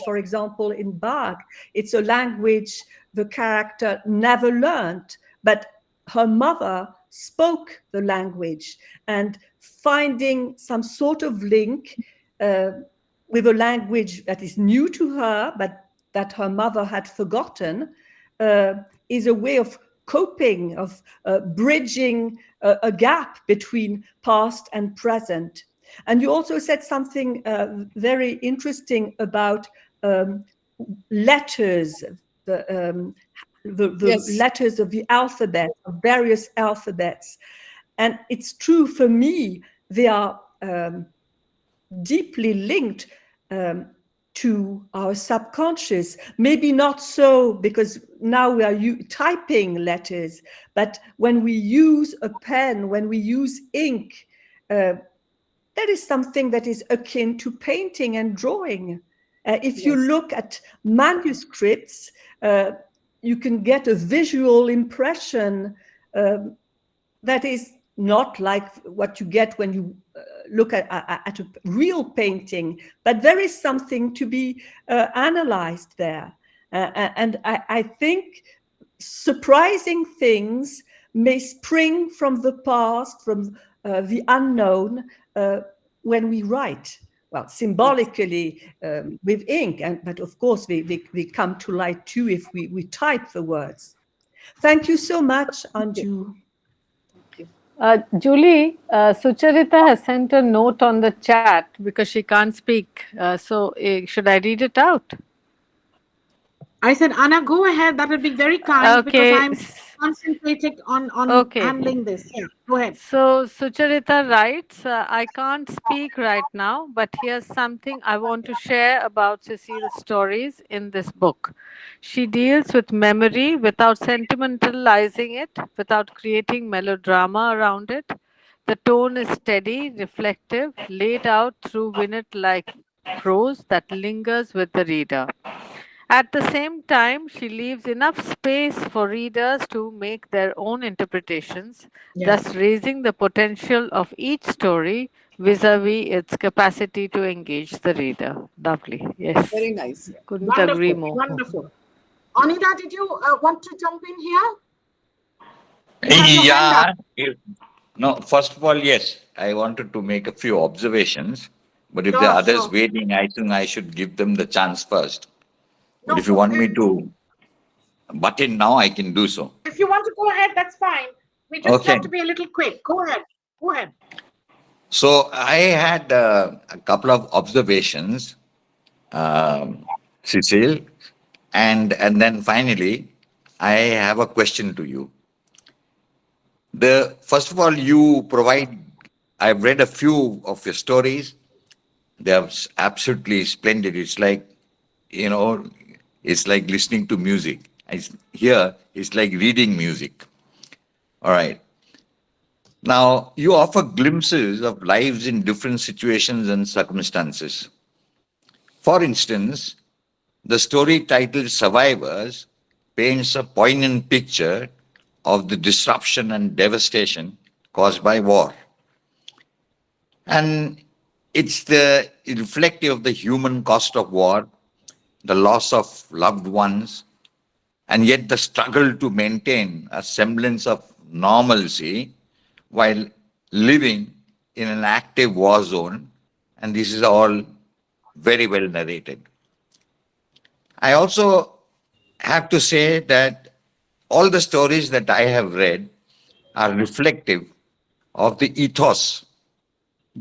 for example, in Bach, it's a language the character never learned, but her mother spoke the language, and finding some sort of link with a language that is new to her, but that her mother had forgotten, is a way of coping, of bridging a gap between past and present. And you also said something very interesting about letters, the Yes. letters of the alphabet, of various alphabets. And it's true for me, they are deeply linked to our subconscious. Maybe not so, because now we are typing letters, but when we use a pen, when we use ink, that is something that is akin to painting and drawing. If you Yes. look at manuscripts, you can get a visual impression that is not like what you get when you look at a real painting, but there is something to be analyzed there. And I think surprising things may spring from the past, from the unknown, when we write. Well, symbolically with ink, but of course they come to light too if we type the words. Thank you so much, Anju. Julie, Sucharita has sent a note on the chat because she can't speak. Should I read it out? I said, Anna, go ahead. That would be very kind because Okay. I'm concentrating on Okay. handling this. Yeah, go ahead. So Sucharita writes, I can't speak right now, but here's something I want to share about Cecile's stories in this book. She deals with memory without sentimentalizing it, without creating melodrama around it. The tone is steady, reflective, laid out through Winnet-like prose that lingers with the reader. At the same time, she leaves enough space for readers to make their own interpretations, thus raising the potential of each story vis-a-vis its capacity to engage the reader. Lovely. Yes. Very nice. Couldn't Wonderful, agree more. wonderful. Anita, did you want to jump in here? You have your hand Yeah. up. No, first of all, yes, I wanted to make a few observations, but if there Sure, are others sure. waiting, I think I should give them the chance first. But No, if you want me okay. to butt in now, I can do so. If you want to go ahead, that's fine. We just Okay. have to be a little quick. Go ahead. Go ahead. So I had a couple of observations, Cecile, and then finally, I have a question to you. First of all, you provide. I've read a few of your stories. They are absolutely splendid. It's like, it's like listening to music. Here, it's like reading music. All right. Now, you offer glimpses of lives in different situations and circumstances. For instance, the story titled Survivors paints a poignant picture of the disruption and devastation caused by war. And it's reflective of the human cost of war, the loss of loved ones, and yet the struggle to maintain a semblance of normalcy while living in an active war zone. And this is all very well narrated. I also have to say that all the stories that I have read are reflective of the ethos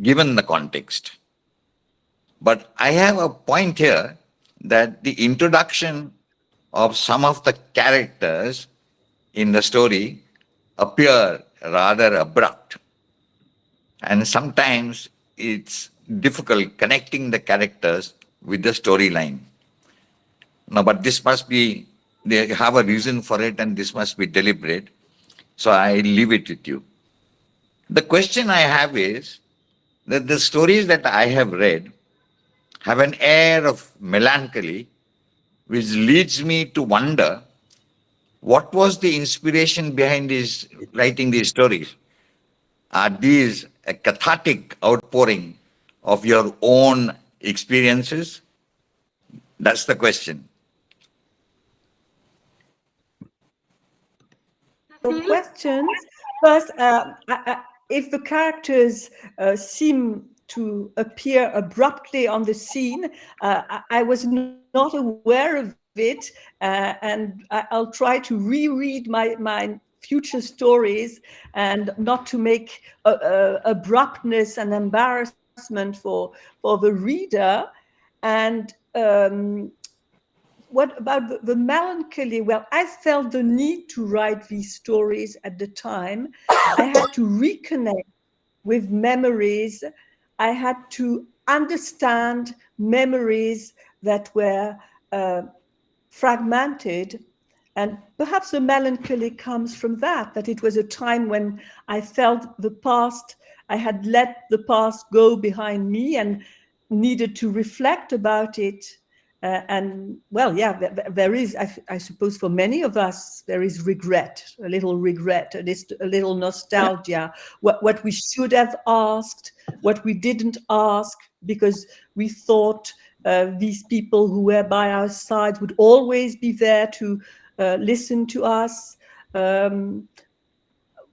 given the context. But I have a point here that the introduction of some of the characters in the story appear rather abrupt. And sometimes it's difficult connecting the characters with the storyline. Now, but this must be they have a reason for it, and this must be deliberate. So I leave it with you. The question I have is that the stories that I have read have an air of melancholy, which leads me to wonder what was the inspiration behind writing these stories? Are these a cathartic outpouring of your own experiences? That's the question. Questions. First, if the characters seem to appear abruptly on the scene, I was not aware of it, and I'll try to reread my future stories and not to make abruptness and embarrassment for the reader. And what about the melancholy? Well, I felt the need to write these stories at the time. I had to reconnect with memories. I had to understand memories that were fragmented. And perhaps the melancholy comes from that it was a time when I felt the past, I had let the past go behind me and needed to reflect about it. And well, yeah, there is, I suppose for many of us, there is regret, a little regret, a little nostalgia, what we should have asked, what we didn't ask, because we thought these people who were by our side would always be there to listen to us. The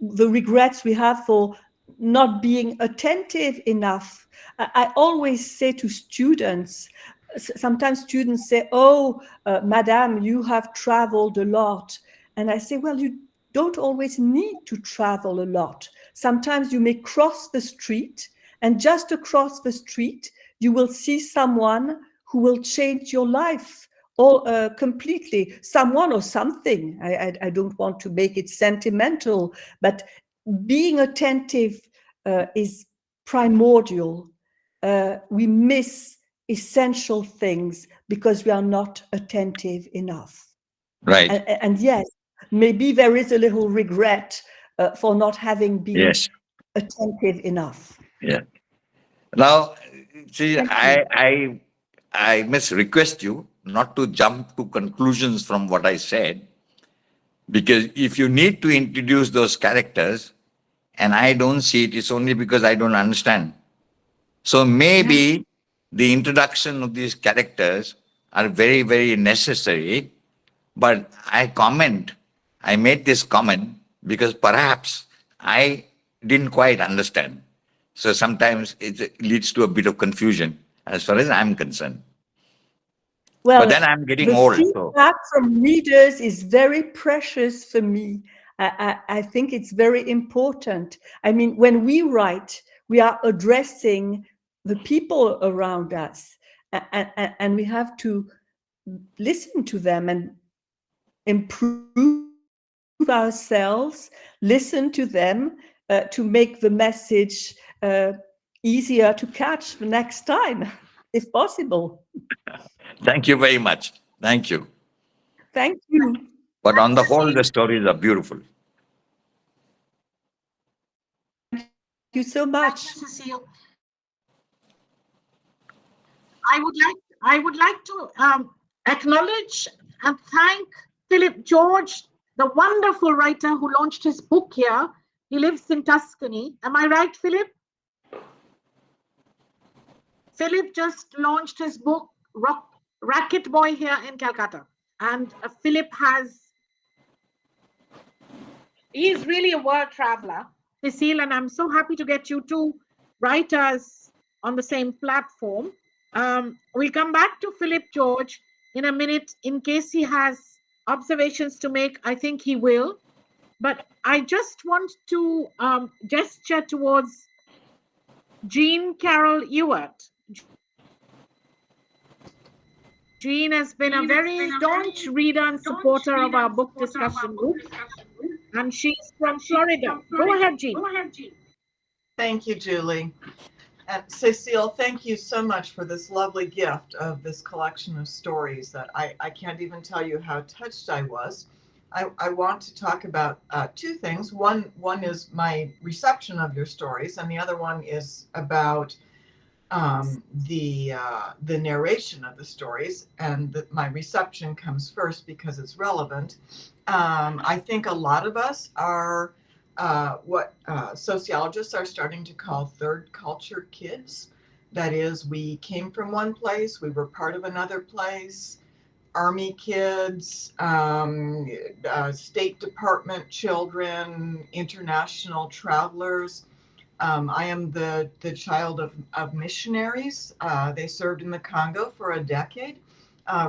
regrets we have for not being attentive enough. I always say to students, sometimes students say, oh, Madame, you have traveled a lot. And I say, well, you don't always need to travel a lot. Sometimes you may cross the street, and just across the street, you will see someone who will change your life completely. Someone or something. I don't want to make it sentimental, but being attentive is primordial. We miss essential things because we are not attentive enough. Right. And yes, maybe there is a little regret for not having been attentive enough. Yeah. Now, see, I must request you not to jump to conclusions from what I said, because if you need to introduce those characters and I don't see it, it's only because I don't understand. So maybe the introduction of these characters are very, very necessary. But I made this comment because perhaps I didn't quite understand. So sometimes it leads to a bit of confusion as far as I'm concerned. Well, but then I'm getting the old. feedback from readers is very precious for me. I think it's very important. I mean, when we write, we are addressing the people around us, and we have to listen to them and improve ourselves, listen to them to make the message easier to catch the next time, if possible. Thank you very much. Thank you. Thank you. But on the whole, the stories are beautiful. Thank you so much. Cecile. I would like to acknowledge and thank Philip George, the wonderful writer who launched his book here. He lives in Tuscany. Am I right, Philip? Philip just launched his book, Racket Boy, here in Calcutta. And Philip he's really a world traveler, Cecile, and I'm so happy to get you two writers on the same platform. We'll come back to Philip George in a minute in case he has observations to make. I think he will. But I just want to gesture towards Jean Carroll Ewart. Jean has been a very staunch reader and supporter of our book discussion group, and she's from Florida. Go ahead, Jean. Thank you, Julie. And Cecile, thank you so much for this lovely gift of this collection of stories that I can't even tell you how touched I was. I want to talk about two things. One is my reception of your stories, and the other one is about the narration of the stories. And my reception comes first because it's relevant. I think a lot of us are what sociologists are starting to call third culture kids. That is, we came from one place, we were part of another place, Army kids, State Department children, international travelers. I am the child of missionaries. They served in the Congo for a decade,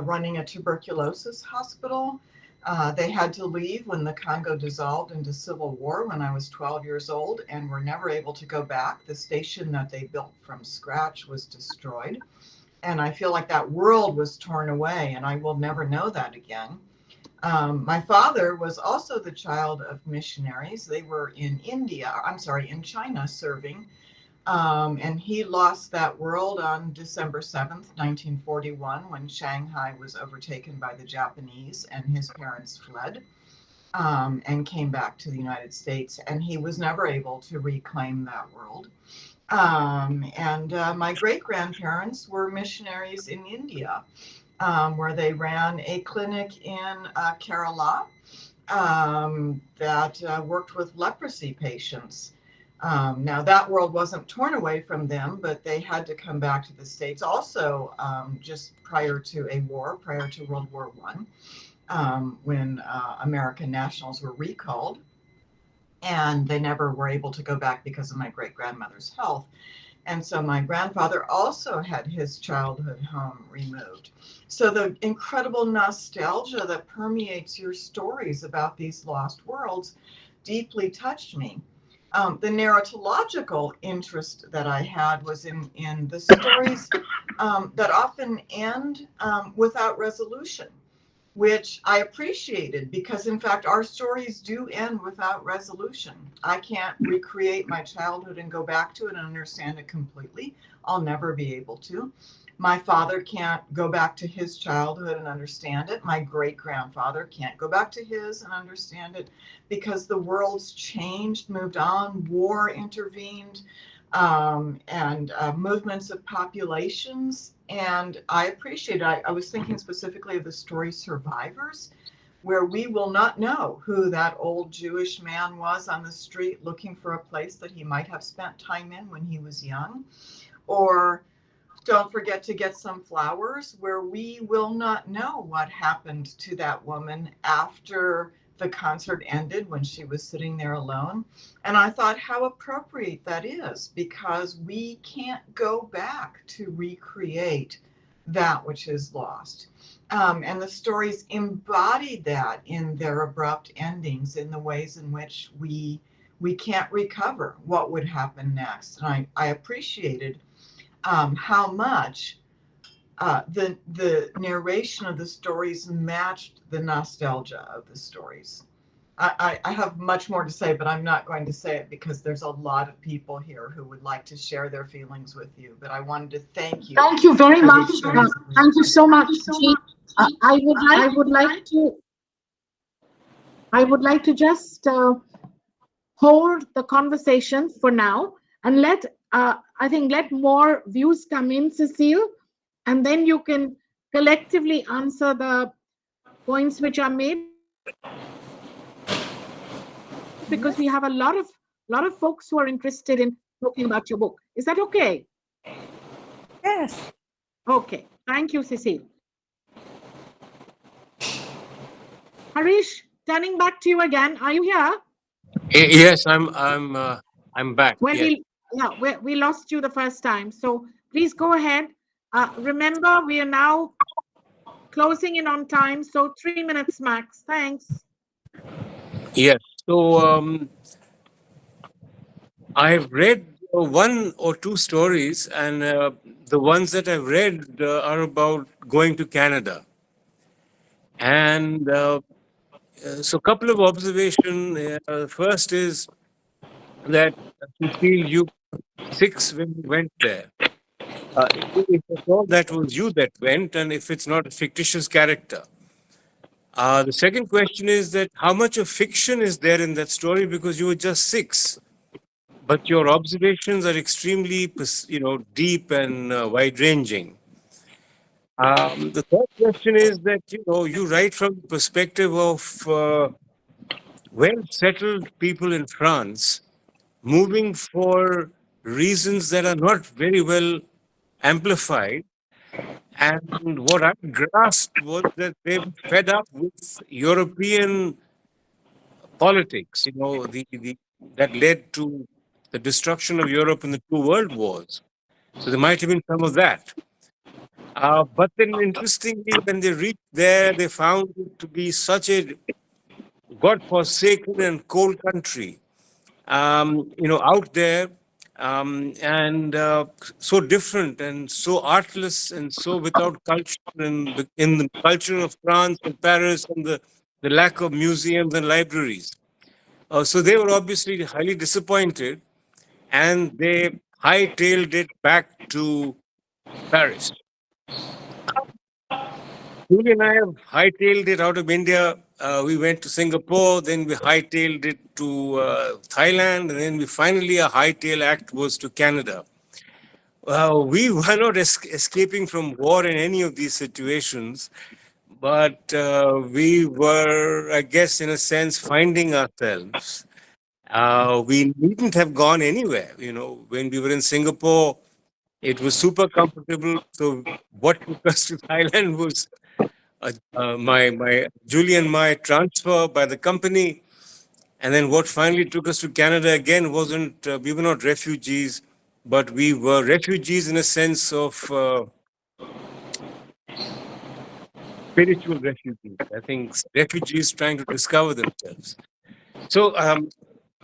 running a tuberculosis hospital. They had to leave when the Congo dissolved into civil war when I was 12 years old and were never able to go back. The station that they built from scratch was destroyed. And I feel like that world was torn away and I will never know that again. My father was also the child of missionaries. They were in China serving. And he lost that world on December 7th, 1941, when Shanghai was overtaken by the Japanese and his parents fled and came back to the United States. And he was never able to reclaim that world. My great-grandparents were missionaries in India, where they ran a clinic in Kerala that worked with leprosy patients. Now that world wasn't torn away from them, but they had to come back to the States also just prior to a war, prior to World War I, when American nationals were recalled. And they never were able to go back because of my great-grandmother's health. And so my grandfather also had his childhood home removed. So the incredible nostalgia that permeates your stories about these lost worlds deeply touched me. The narratological interest that I had was in the stories that often end without resolution, which I appreciated because, in fact, our stories do end without resolution. I can't recreate my childhood and go back to it and understand it completely. I'll never be able to. My father can't go back to his childhood and understand it. My great-grandfather can't go back to his and understand it because the world's changed, moved on, war intervened, and movements of populations. And I appreciate it. I was thinking specifically of the story Survivors, where we will not know who that old Jewish man was on the street looking for a place that he might have spent time in when he was young. Or Don't Forget to Get Some Flowers, where we will not know what happened to that woman after the concert ended when she was sitting there alone. And I thought how appropriate that is, because we can't go back to recreate that which is lost. And the stories embodied that in their abrupt endings, in the ways in which we can't recover what would happen next. And I appreciated how much the narration of the stories matched the nostalgia of the stories. I have much more to say, but I'm not going to say it because there's a lot of people here who would like to share their feelings with you. But I wanted to thank you. Thank you very for much. sharing. Thank you so much. I would like to just hold the conversation for now and let more views come in, Cecile, and then you can collectively answer the points which are made, because we have a lot of folks who are interested in talking about your book. Is that okay? Yes. Okay. Thank you, Cecile. Harish, turning back to you again. Are you here? Yes, I'm back. Yes. We lost you the first time. So please go ahead. Remember, we are now closing in on time. So 3 minutes max. Thanks. Yes. So I've read one or two stories, and the ones that I've read are about going to Canada. And so a couple of observations. First is that, Cecile, you 6 when we went there. If at all that was you that went, and if it's not a fictitious character. The second question is that how much of fiction is there in that story, because you were just 6, but your observations are extremely, deep and wide-ranging. The third question is that you write from the perspective of well-settled people in France moving for reasons that are not very well amplified. And what I grasped was that they were fed up with European politics, that led to the destruction of Europe in the 2 world wars. So there might have been some of that. But then, interestingly, when they reached there, they found it to be such a God-forsaken and cold country, out there, and so different and so artless and so without culture, and in the culture of France and Paris, and the lack of museums and libraries. So they were obviously highly disappointed, and they hightailed it back to Paris. Julie and I have hightailed it out of India. We went to Singapore, then we hightailed it to Thailand, and then finally a hightail act was to Canada. We were not escaping from war in any of these situations, but we were, I guess, in a sense, finding ourselves. We needn't have gone anywhere. When we were in Singapore, it was super comfortable. So what took us to Thailand was my Julie and my transfer by the company. And then what finally took us to Canada again wasn't, we were not refugees, but we were refugees in a sense of spiritual refugees. I think refugees trying to discover themselves. So,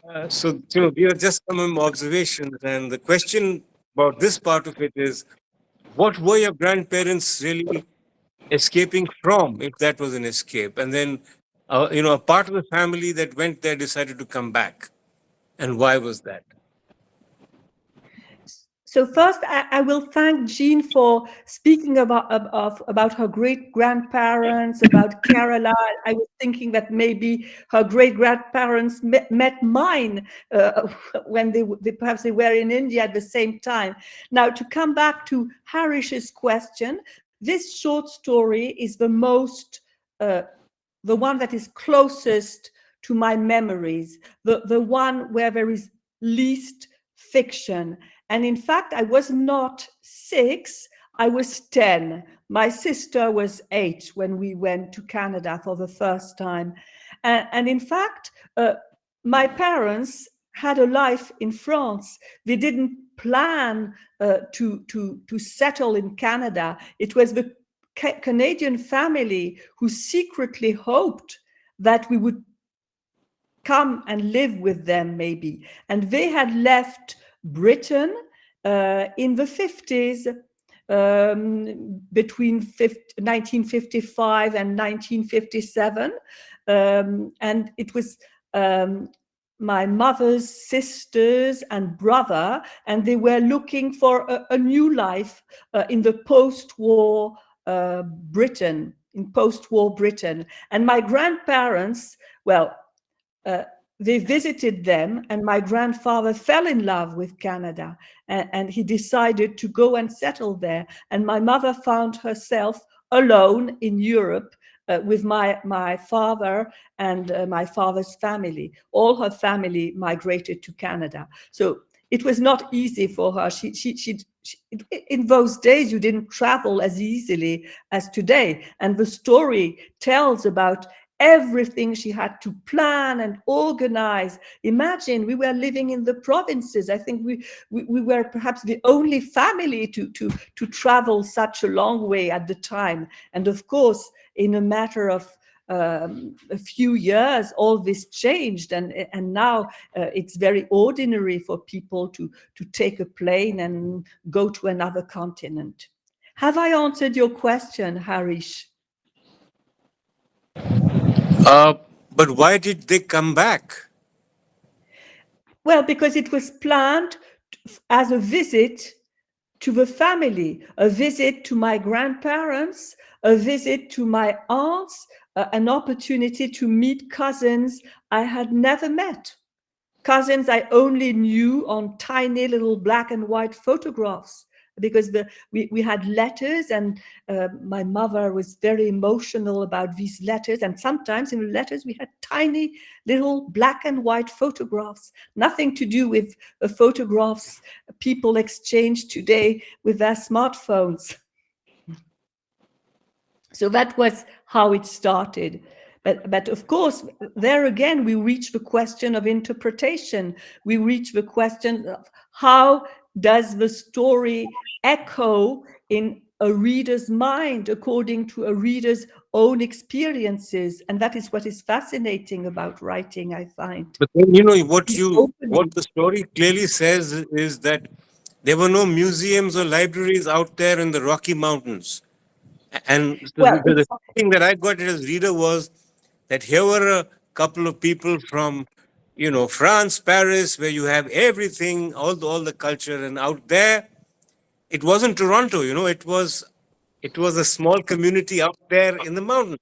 these are just some observations. And the question about this part of it is, what were your grandparents really escaping from, if that was an escape? And then, a part of the family that went there decided to come back. And why was that? So first, I will thank Jean for speaking about her great-grandparents, about Kerala. I was thinking that maybe her great-grandparents met mine when perhaps they were in India at the same time. Now, to come back to Harish's question, this short story is the one that is closest to my memories, the one where there is least fiction. And in fact, I was not 6, I was 10. My sister was 8 when we went to Canada for the first time. And in fact, my parents had a life in France. They didn't plan to settle in Canada. It was the Canadian family who secretly hoped that we would come and live with them maybe. And they had left Britain in the 50s, between 1955 and 1957. And it was my mother's sisters and brother, and they were looking for a new life in the post-war Britain, And my grandparents, they visited them, and my grandfather fell in love with Canada, and he decided to go and settle there. And my mother found herself alone in Europe with my father and my father's family. All her family migrated to Canada. So it was not easy for her. In those days, you didn't travel as easily as today. And the story tells about everything she had to plan and organize. Imagine, we were living in the provinces. I think we were perhaps the only family to travel such a long way at the time. And of course, in a matter of a few years, all this changed, and now it's very ordinary for people to take a plane and go to another continent. Have I answered your question, Harish? But why did they come back? Well, because it was planned as a visit to the family, a visit to my grandparents, a visit to my aunts, an opportunity to meet cousins I had never met. Cousins I only knew on tiny little black and white photographs, because we had letters, and my mother was very emotional about these letters. And sometimes in the letters we had tiny little black and white photographs, nothing to do with the photographs people exchange today with their smartphones. So that was how it started. But of course, there again, we reach the question of interpretation. We reach the question of how does the story echo in a reader's mind according to a reader's own experiences. And that is what is fascinating about writing, I find. But then, what the story clearly says is that there were no museums or libraries out there in the Rocky Mountains. And the thing that I got as reader was that here were a couple of people from, France, Paris, where you have everything, all the culture, and out there, it wasn't Toronto, it was a small community out there in the mountains.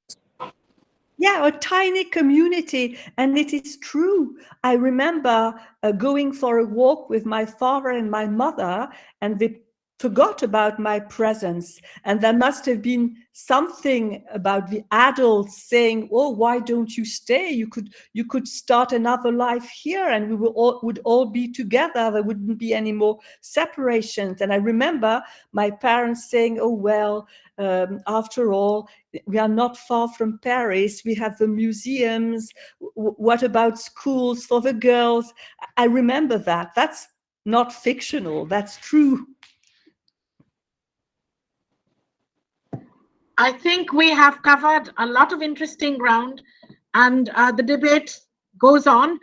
Yeah, a tiny community. And it is true. I remember going for a walk with my father and my mother, and they forgot about my presence. And there must have been something about the adults saying, oh, why don't you stay? You could start another life here, and we would all be together. There wouldn't be any more separations. And I remember my parents saying, oh, well, after all, we are not far from Paris. We have the museums. What about schools for the girls? I remember that. That's not fictional. That's true. I think we have covered a lot of interesting ground, and the debate goes on.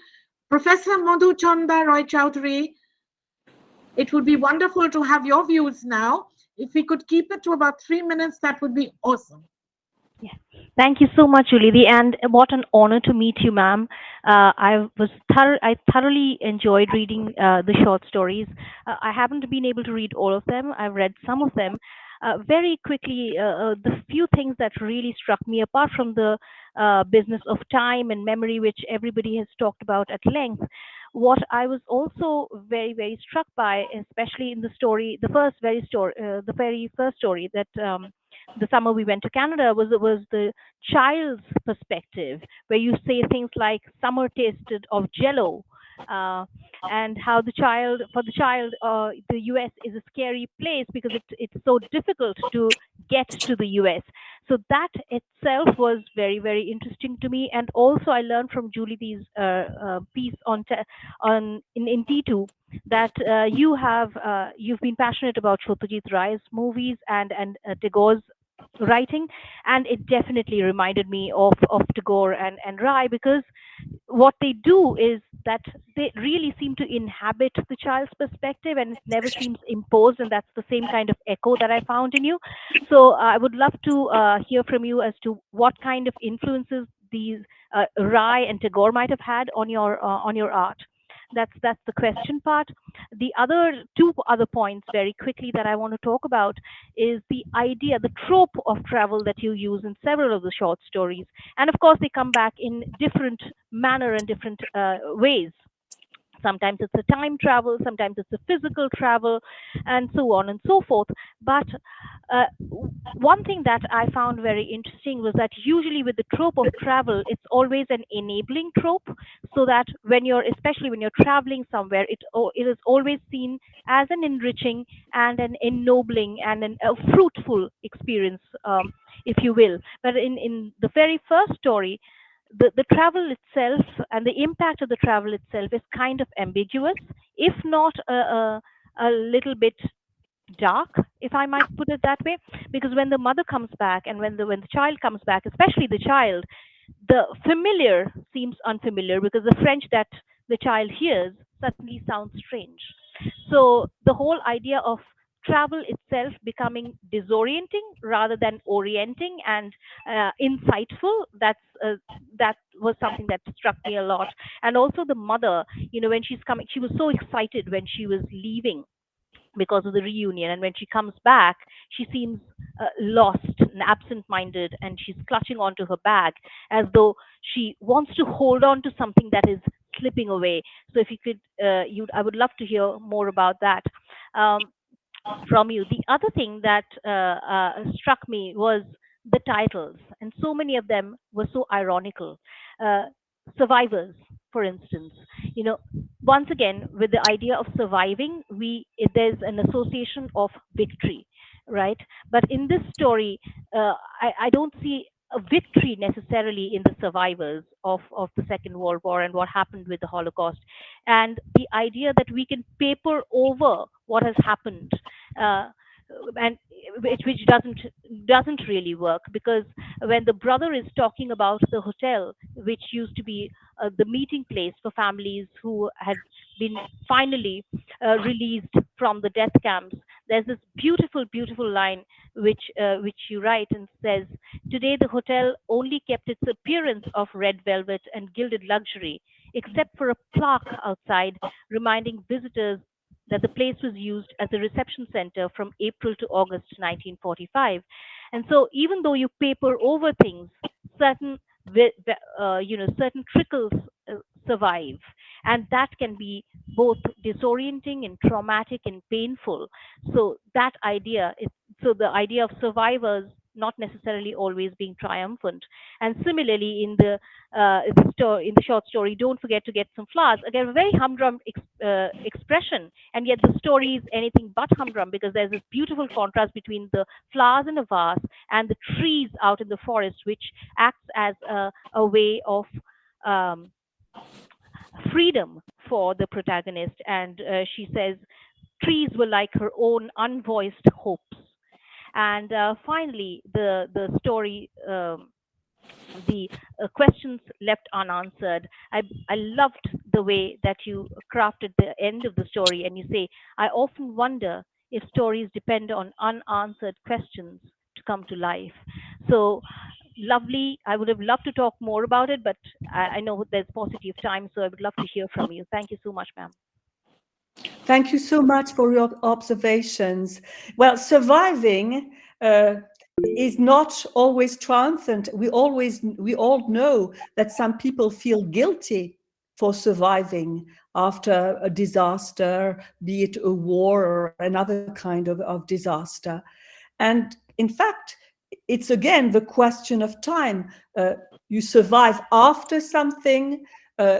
Professor Madhu Chanda Roy Chowdhury, it would be wonderful to have your views now. If we could keep it to about 3 minutes, that would be awesome. Yeah. Thank you so much, Julie. And what an honor to meet you, ma'am. I thoroughly enjoyed reading the short stories. I haven't been able to read all of them. I've read some of them. Very quickly, the few things that really struck me, apart from the business of time and memory, which everybody has talked about at length, what I was also very, very struck by, especially in the story, the very first story that the summer we went to Canada, was the child's perspective, where you say things like summer tasted of Jello, and how the child, the US is a scary place because it's so difficult to get to the US. So that itself was very, very interesting to me. And also I learned from Julie B's piece in T2 that you've been passionate about Satyajit Ray's movies and Tagore's writing, and it definitely reminded me of Tagore and Ray, because what they do is that they really seem to inhabit the child's perspective, and it never seems imposed, and that's the same kind of echo that I found in you. So I would love to hear from you as to what kind of influences these Ray and Tagore might have had on your art. That's the question part. The two other points very quickly that I want to talk about is the idea, the trope of travel that you use in several of the short stories. And of course, they come back in different manner and different ways. Sometimes it's a time travel, sometimes it's a physical travel, and so on and so forth. But one thing that I found very interesting was that usually with the trope of travel, it's always an enabling trope, so that especially when you're traveling somewhere, it is always seen as an enriching and an ennobling and a fruitful experience, if you will. But in the very first story, the travel itself and the impact of the travel itself is kind of ambiguous, if not a little bit dark, if I might put it that way, because when the mother comes back and when the child comes back, especially the child, the familiar seems unfamiliar, because the French that the child hears suddenly sounds strange. So the whole idea of travel itself becoming disorienting rather than orienting and insightful. That was something that struck me a lot. And also the mother, when she's coming, she was so excited when she was leaving because of the reunion, and when she comes back, she seems lost and absent-minded, and she's clutching onto her bag as though she wants to hold on to something that is slipping away. So if you could, I would love to hear more about that from you. The other thing that struck me was the titles, and so many of them were so ironical. Survivors, for instance, once again, with the idea of surviving, there's an association of victory, right? But in this story, I don't see a victory necessarily in the survivors of the Second World War and what happened with the Holocaust, and the idea that we can paper over what has happened, and which doesn't really work, because when the brother is talking about the hotel, which used to be the meeting place for families who had been finally released from the death camps, there's this beautiful line which you write and says, "Today the hotel only kept its appearance of red velvet and gilded luxury, except for a plaque outside reminding visitors that the place was used as a reception center from April to August 1945." And so even though you paper over things, certain certain trickles survive, and that can be both disorienting and traumatic and painful. So that idea is, so the idea of survivors not necessarily always being triumphant. And similarly, in the short story, "Don't Forget to Get Some Flowers," again, a very humdrum expression, and yet the story is anything but humdrum, because there's this beautiful contrast between the flowers in a vase and the trees out in the forest, which acts as a way of freedom for the protagonist. And she says trees were like her own unvoiced hopes. And finally, the story, the questions left unanswered. I loved the way that you crafted the end of the story, and you say, "I often wonder if stories depend on unanswered questions to come to life." So lovely. I would have loved to talk more about it, but I know there's paucity of time, so I would love to hear from you. Thank you so much, ma'am. Thank you so much for your observations. Well, surviving is not always triumphant. We all know that some people feel guilty for surviving after a disaster, be it a war or another kind of disaster. And in fact, it's again the question of time. You survive after something.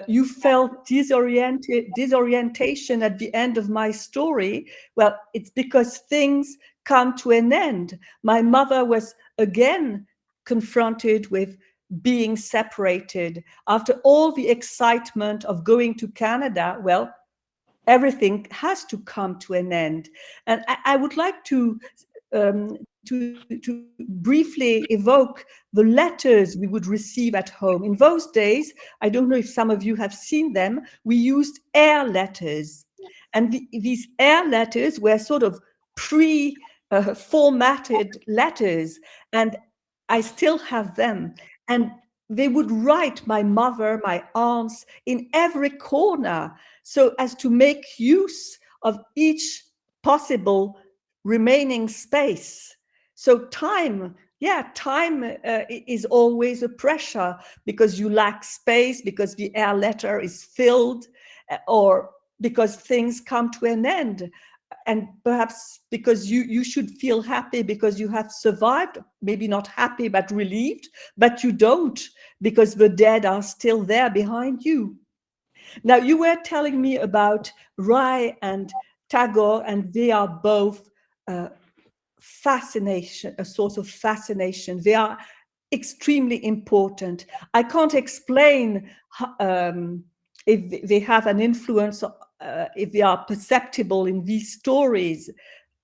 You felt disorientation at the end of my story. Well, it's because things come to an end. My mother was again confronted with being separated. After all the excitement of going to Canada, well, everything has to come to an end. And I would like to briefly evoke the letters we would receive at home. In those days, I don't know if some of you have seen them, we used air letters. And these air letters were sort of formatted letters, and I still have them. And they would write my mother, my aunts, in every corner, so as to make use of each possible remaining space. So time is always a pressure, because you lack space, because the air letter is filled, or because things come to an end. And perhaps because you should feel happy because you have survived, maybe not happy, but relieved, but you don't, because the dead are still there behind you. Now, you were telling me about Rai and Tagore, and they are both fascination, a source of fascination. They are extremely important. I can't explain if they have an influence, if they are perceptible in these stories,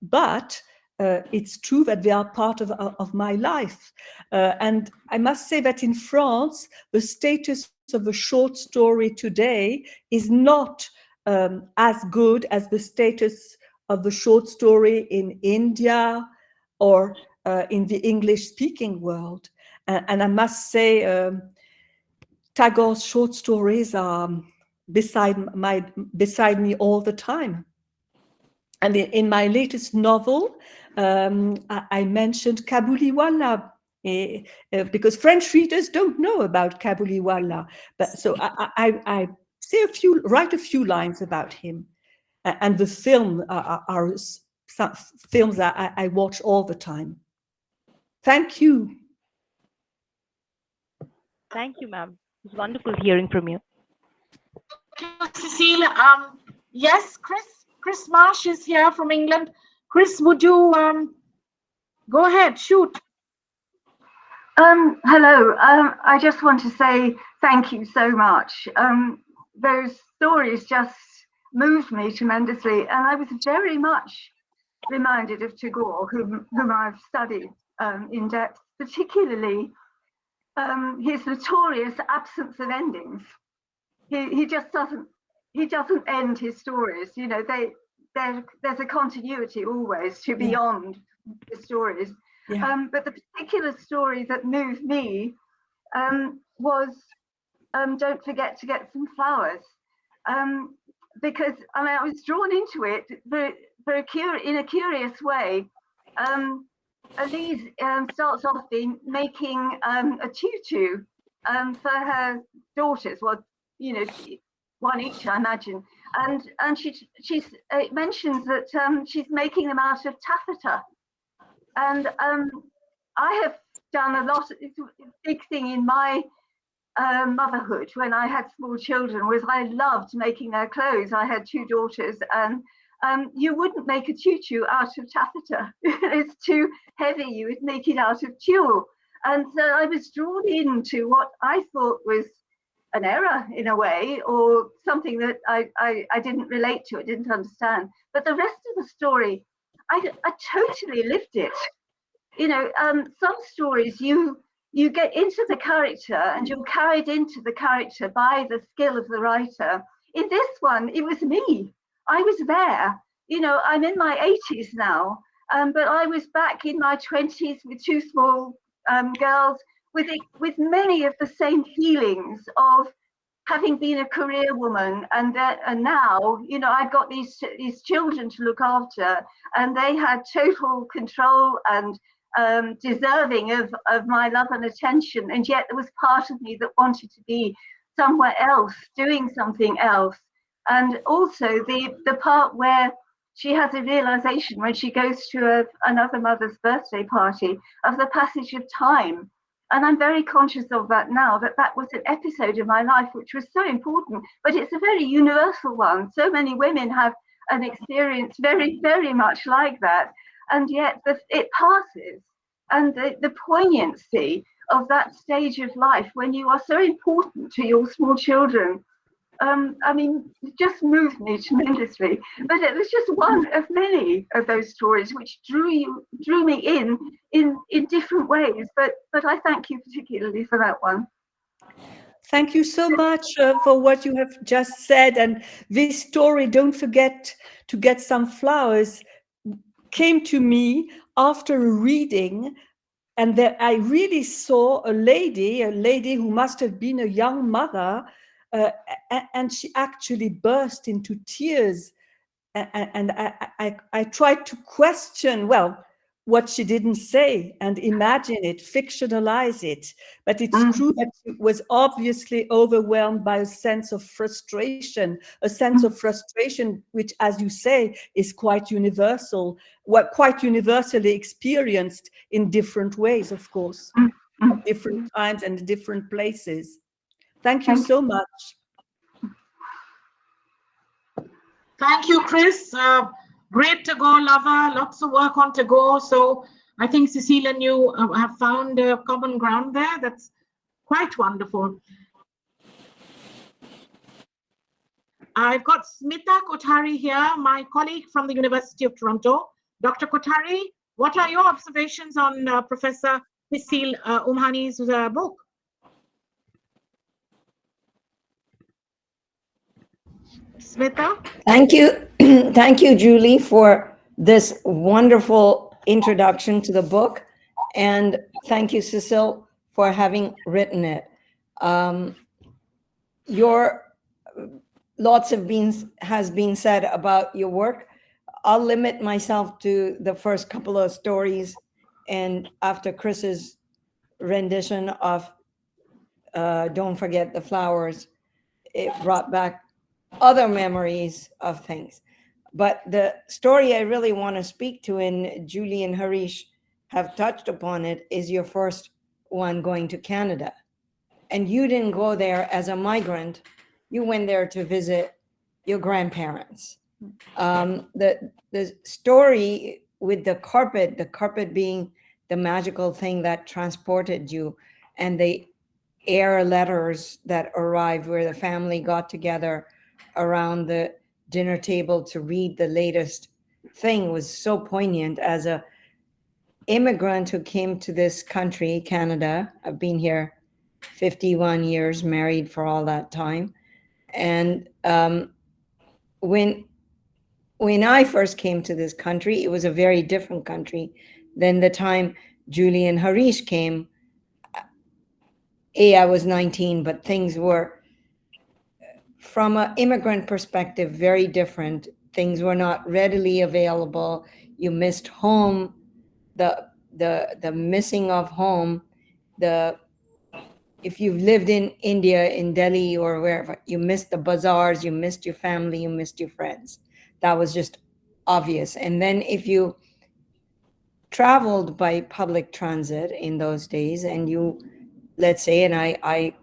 but it's true that they are part of my life. And I must say that in France, the status of a short story today is not as good as the status of the short story in India or in the English-speaking world. And I must say, Tagore's short stories are beside me all the time. And in my latest novel, I mentioned Kabuliwala, because French readers don't know about Kabuliwala. But so I say write a few lines about him. And the film are some films that I watch all the time. Thank you. Thank you, ma'am. It's wonderful hearing from you. Thank you, Cecile. Yes, Chris Marsh is here from England. Chris, would you go ahead, shoot. Hello. I just want to say thank you so much. Those stories just moved me tremendously, and I was very much reminded of Tagore, whom I've studied in depth, particularly his notorious absence of endings. He just doesn't end his stories. You know, there's a continuity always to beyond the stories. Yeah. But the particular story that moved me was Don't Forget to Get Some Flowers. Because I was drawn into it in a curious way. Elise starts off making a tutu for her daughters. Well, you know, one each, I imagine. And she mentions that she's making them out of taffeta. And I have done a lot. It's a big thing in my motherhood when I had small children was I loved making their clothes. I had two daughters, and you wouldn't make a tutu out of taffeta. It's too heavy. You would make it out of tulle. And so I was drawn into what I thought was an error in a way, or something that I didn't relate to, I didn't understand. But the rest of the story, I totally lived it. You know, some stories you get into the character and you're carried into the character by the skill of the writer. In this one, it was me. I was there. You know, I'm in my 80s now, but I was back in my 20s with two small girls with many of the same feelings of having been a career woman, and now, you know, I've got these children to look after, and they had total control and deserving of my love and attention, and yet there was part of me that wanted to be somewhere else, doing something else. And also the part where she has a realization when she goes to another mother's birthday party of the passage of time. And I'm very conscious of that now, that was an episode of my life which was so important, but it's a very universal one. So many women have an experience very, very much like that. And yet it passes. And the poignancy of that stage of life when you are so important to your small children, I mean, it just moved me tremendously. But it was just one of many of those stories which drew me in different ways. But I thank you particularly for that one. Thank you so much for what you have just said. And this story, Don't Forget to Get Some Flowers, came to me after a reading, and there I really saw a lady who must have been a young mother, and she actually burst into tears. And I tried to question, well, what she didn't say and imagine it, fictionalize it. But it's true that she was obviously overwhelmed by a sense of frustration, which, as you say, is quite universal, quite universally experienced in different ways, of course, at different times and different places. Thank you so much. Thank you, Chris. Great Tagore lover, lots of work on Tagore. So I think Cecile and you have found a common ground there. That's quite wonderful. I've got Smita Kothari here, my colleague from the University of Toronto. Dr. Kothari, what are your observations on Professor Cecile Umhani's book? Smita? Thank you. Thank you, Julie, for this wonderful introduction to the book. And thank you, Cecile, for having written it. Your lots has been said about your work. I'll limit myself to the first couple of stories, and after Chris's rendition of Don't Forget the Flowers, it brought back other memories of things. But the story I really want to speak to, and Julie and Harish have touched upon it, is your first one going to Canada. And you didn't go there as a migrant. You went there to visit your grandparents. The story with the carpet being the magical thing that transported you, and the air letters that arrived where the family got together around the dinner table to read the latest thing, was so poignant. As a immigrant who came to this country, Canada, I've been here 51 years, married for all that time. And when I first came to this country, it was a very different country than the time Julie and Harish came. I was 19, but things were, from an immigrant perspective, very different. Things were not readily available. You missed home, the missing of home. If you've lived in India, in Delhi or wherever, you missed the bazaars, you missed your family, you missed your friends. That was just obvious. And then if you traveled by public transit in those days, and you, let's say, and I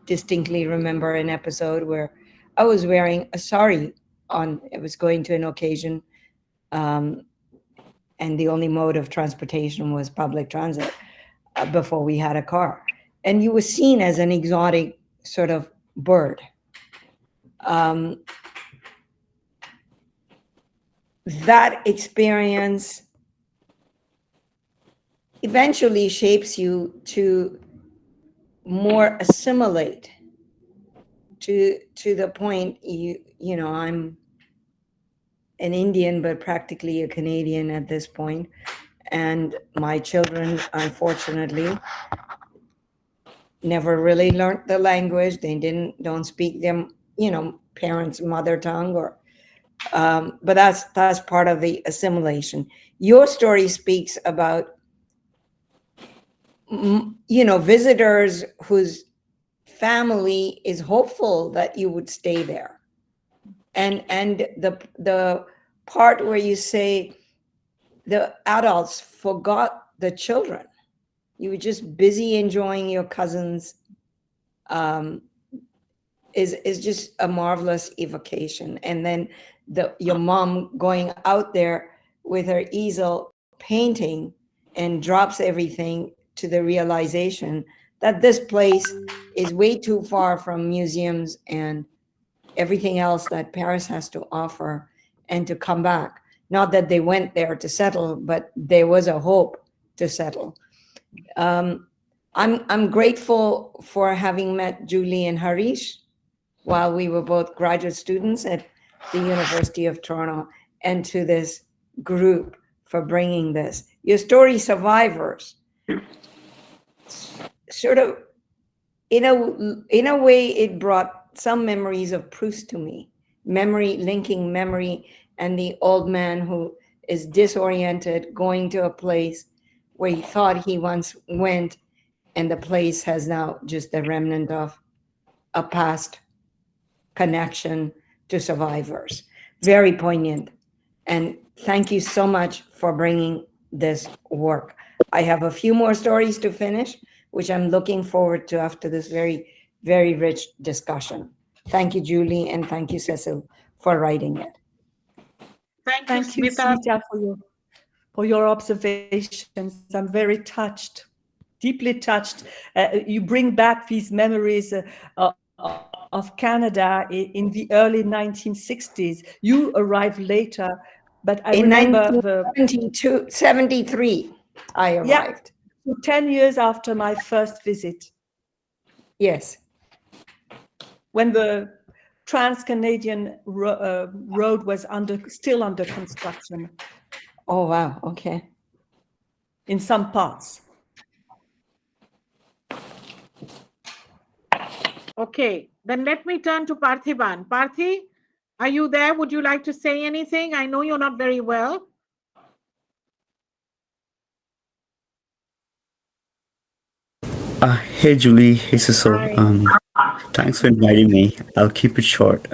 distinctly remember an episode where I was wearing a sari I was going to an occasion, and the only mode of transportation was public transit before we had a car. And you were seen as an exotic sort of bird. That experience eventually shapes you to more assimilate to the point you know, I'm an Indian, but practically a Canadian at this point. And my children, unfortunately, never really learned the language. They don't speak them, you know, parents' mother tongue, or but that's part of the assimilation. Your story speaks about, you know, visitors whose family is hopeful that you would stay there, and the part where you say the adults forgot the children. You were just busy enjoying your cousins, is just a marvelous evocation. And then your mom going out there with her easel painting and drops everything to the realization that this place is way too far from museums and everything else that Paris has to offer, and to come back. Not that they went there to settle, but there was a hope to settle. I'm grateful for having met Julie and Harish while we were both graduate students at the University of Toronto, and to this group for bringing this. Your story, Survivors, sort of, in a way, it brought some memories of Proust to me. Linking memory and the old man who is disoriented, going to a place where he thought he once went, and the place has now just the remnant of a past connection to survivors. Very poignant. And thank you so much for bringing this work. I have a few more stories to finish, which I'm looking forward to after this very, very rich discussion. Thank you, Julie, and thank you, Cecile, for writing it. Thank you, Smita, for your observations. I'm very touched, deeply touched. You bring back these memories of Canada in the early 1960s. You arrived later, but I remember 73, I arrived. Yeah, 10 years after my first visit. Yes. When the Trans-Canadian road was still under construction Oh, wow. Okay. in some parts. Okay, then let me turn to Parthiban. Parthi, are you there? Would you like to say anything? I know you're not very well. Hey Julie, hey Cecil. Hi. Thanks for inviting me. I'll keep it short.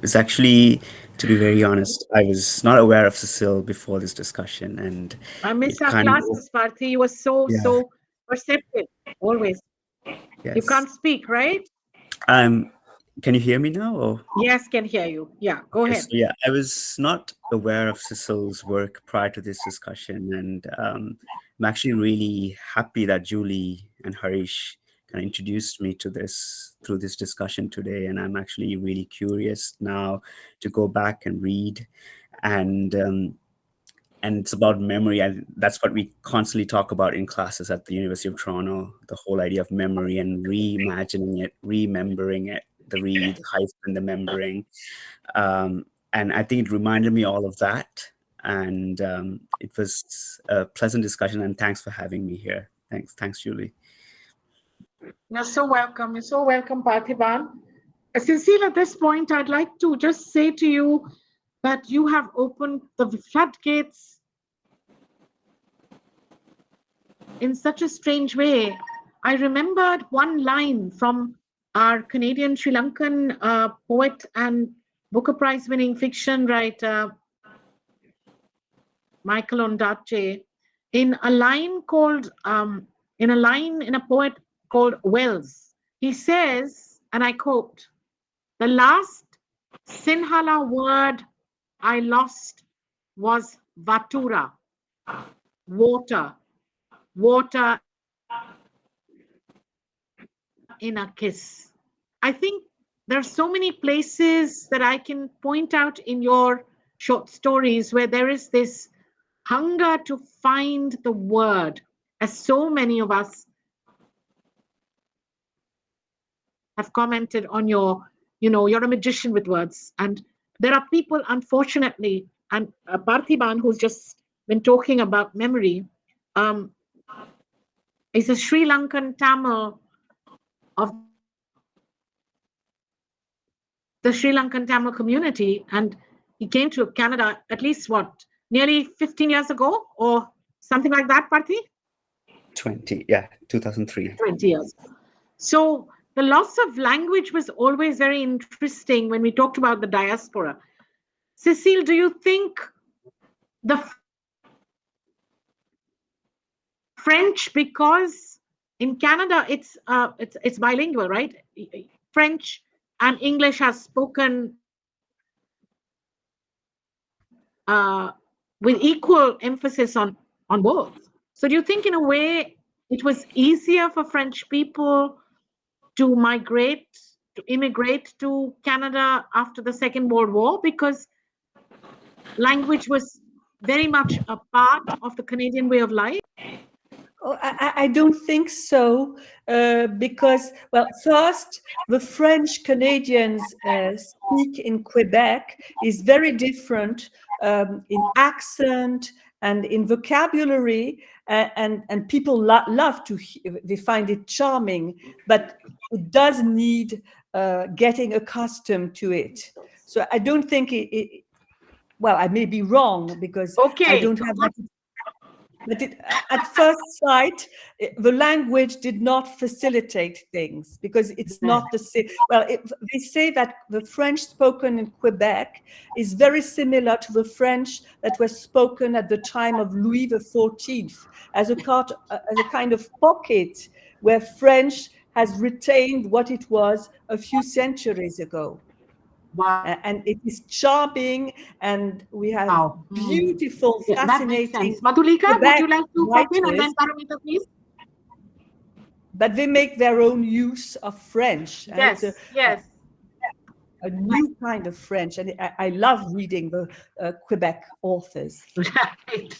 It's actually, to be very honest, I was not aware of Cecil before this discussion, and I miss it our kind of, classes, Parthi. You were so yeah, perceptive, always. You yes. can't speak, right? Can you hear me now? Or? Yes, can hear you. Yeah, go Okay, ahead. so yeah, I was not aware of Cecil's work prior to this discussion, and I'm actually really happy that Julie and Harish kind of introduced me to this through this discussion today, and I'm actually really curious now to go back and read, and it's about memory, and that's what we constantly talk about in classes at the University of Toronto, the whole idea of memory and reimagining it, remembering it, the hyphen, the membering. And I think it reminded me all of that. And it was a pleasant discussion, and thanks for having me here. Thanks, Julie. You're so welcome. You're so welcome, Parthiban. Cecile, at this point, I'd like to just say to you that you have opened the floodgates in such a strange way. I remembered one line from our Canadian Sri Lankan poet and Booker Prize winning fiction writer, Michael Ondaatje, in a line in a poet called Wells. He says, and I quote, "The last Sinhala word I lost was Vatura, water, water in a kiss." I think there are so many places that I can point out in your short stories where there is this hunger to find the word, as so many of us have commented on you're a magician with words. And there are people, unfortunately, and Parthiban, who's just been talking about memory, is a Sri Lankan Tamil of the Sri Lankan Tamil community, and he came to Canada at least nearly 15 years ago or something like that, Parthi? 2003. 20 years. So the loss of language was always very interesting when we talked about the diaspora. Cecile, do you think the French, because in Canada it's bilingual, right? French and English are spoken with equal emphasis on both. So do you think in a way it was easier for French people to immigrate to Canada after the Second World War because language was very much a part of the Canadian way of life? Oh, I don't think so, because, well, first, the French Canadians speak in Quebec is very different in accent and in vocabulary, and people love they find it charming, but it does need getting accustomed to it. So I don't think well, I may be wrong because I don't have that. But at first sight, the language did not facilitate things because it's not the same. Well, they say that the French spoken in Quebec is very similar to the French that was spoken at the time of Louis XIV as a kind of pocket where French has retained what it was a few centuries ago. Wow. And it is charming, and we have beautiful, fascinating. Madhulika, would you like to pop in, and then Paramita, please? But they make their own use of French. Yes, yes. A new kind of French, and I love reading the Quebec authors. Right.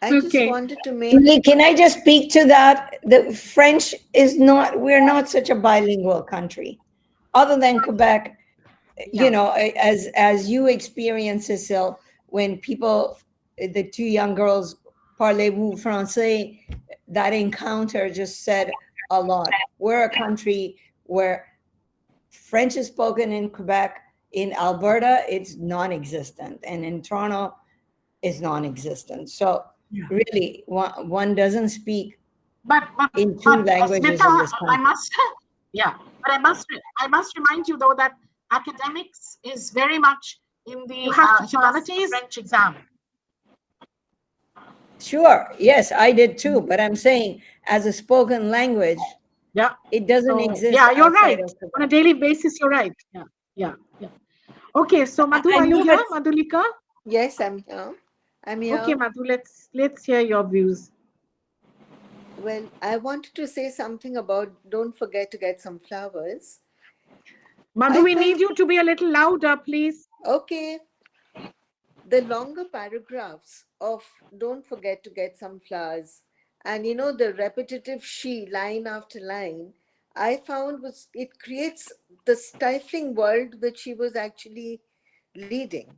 I just wanted to make. Julie, can I just speak to that? The French we're not such a bilingual country. Other than Quebec, you know, as you experience, Cecile, when people, the two young girls, parlez-vous français, that encounter just said a lot. We're a country where French is spoken in Quebec. In Alberta, it's non-existent, and in Toronto, it's non-existent. So really, one doesn't speak in two languages Smita, in this country. I must remind you though that academics is very much in the humanities French exam. Sure, yes, I did too, but I'm saying as a spoken language, it doesn't exist. Yeah, you're outside right. of Quebec. On a daily basis, you're right. Yeah. Okay, so Madhu, I are you know here, that- Madhulika? Yes, I'm here. I'm here. Okay, Madhu, let's hear your views. Well, I wanted to say something about don't forget to get some flowers. Madhu, we need you to be a little louder, please. Okay. The longer paragraphs of don't forget to get some flowers and, you know, the repetitive she line after line, I found it creates the stifling world that she was actually leading.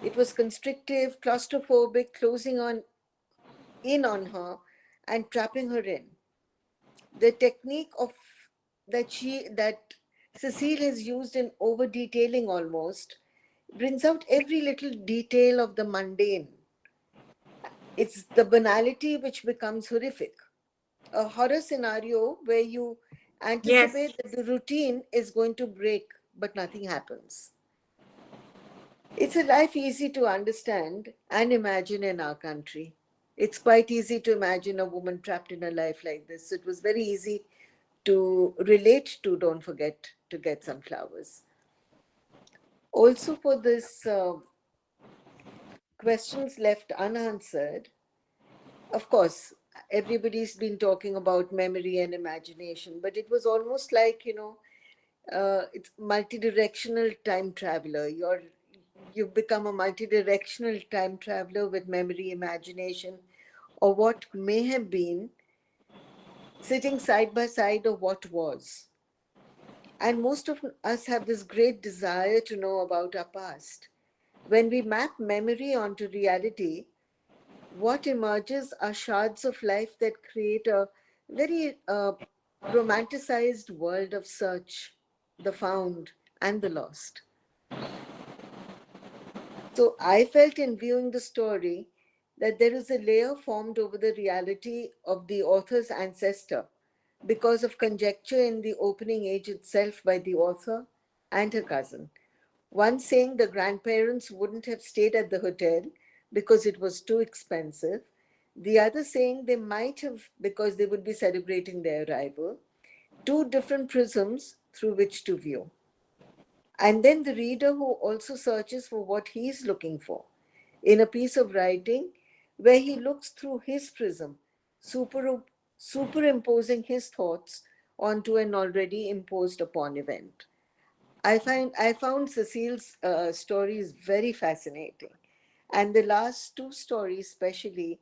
It was constrictive, claustrophobic, closing in on her and trapping her in. The technique that Cecile has used in over detailing almost brings out every little detail of the mundane. It's the banality which becomes horrific. A horror scenario where you anticipate that the routine is going to break, but nothing happens. It's a life easy to understand and imagine in our country. It's quite easy to imagine a woman trapped in a life like this. It was very easy to relate to don't forget to get some flowers. Also for this questions left unanswered, of course, everybody's been talking about memory and imagination, but it was almost like, you know, it's multi-directional time traveler. You've become a multi-directional time traveler with memory, imagination, or what may have been sitting side by side of what was. And most of us have this great desire to know about our past. When we map memory onto reality, what emerges are shards of life that create a very romanticized world of search, the found and the lost. So I felt in viewing the story that there is a layer formed over the reality of the author's ancestor because of conjecture in the opening age itself by the author and her cousin. One saying the grandparents wouldn't have stayed at the hotel because it was too expensive. The other saying they might have because they would be celebrating their arrival. Two different prisms through which to view. And then the reader who also searches for what he's looking for in a piece of writing where he looks through his prism, superimposing his thoughts onto an already imposed upon event. I found Cecile's stories very fascinating. And the last two stories especially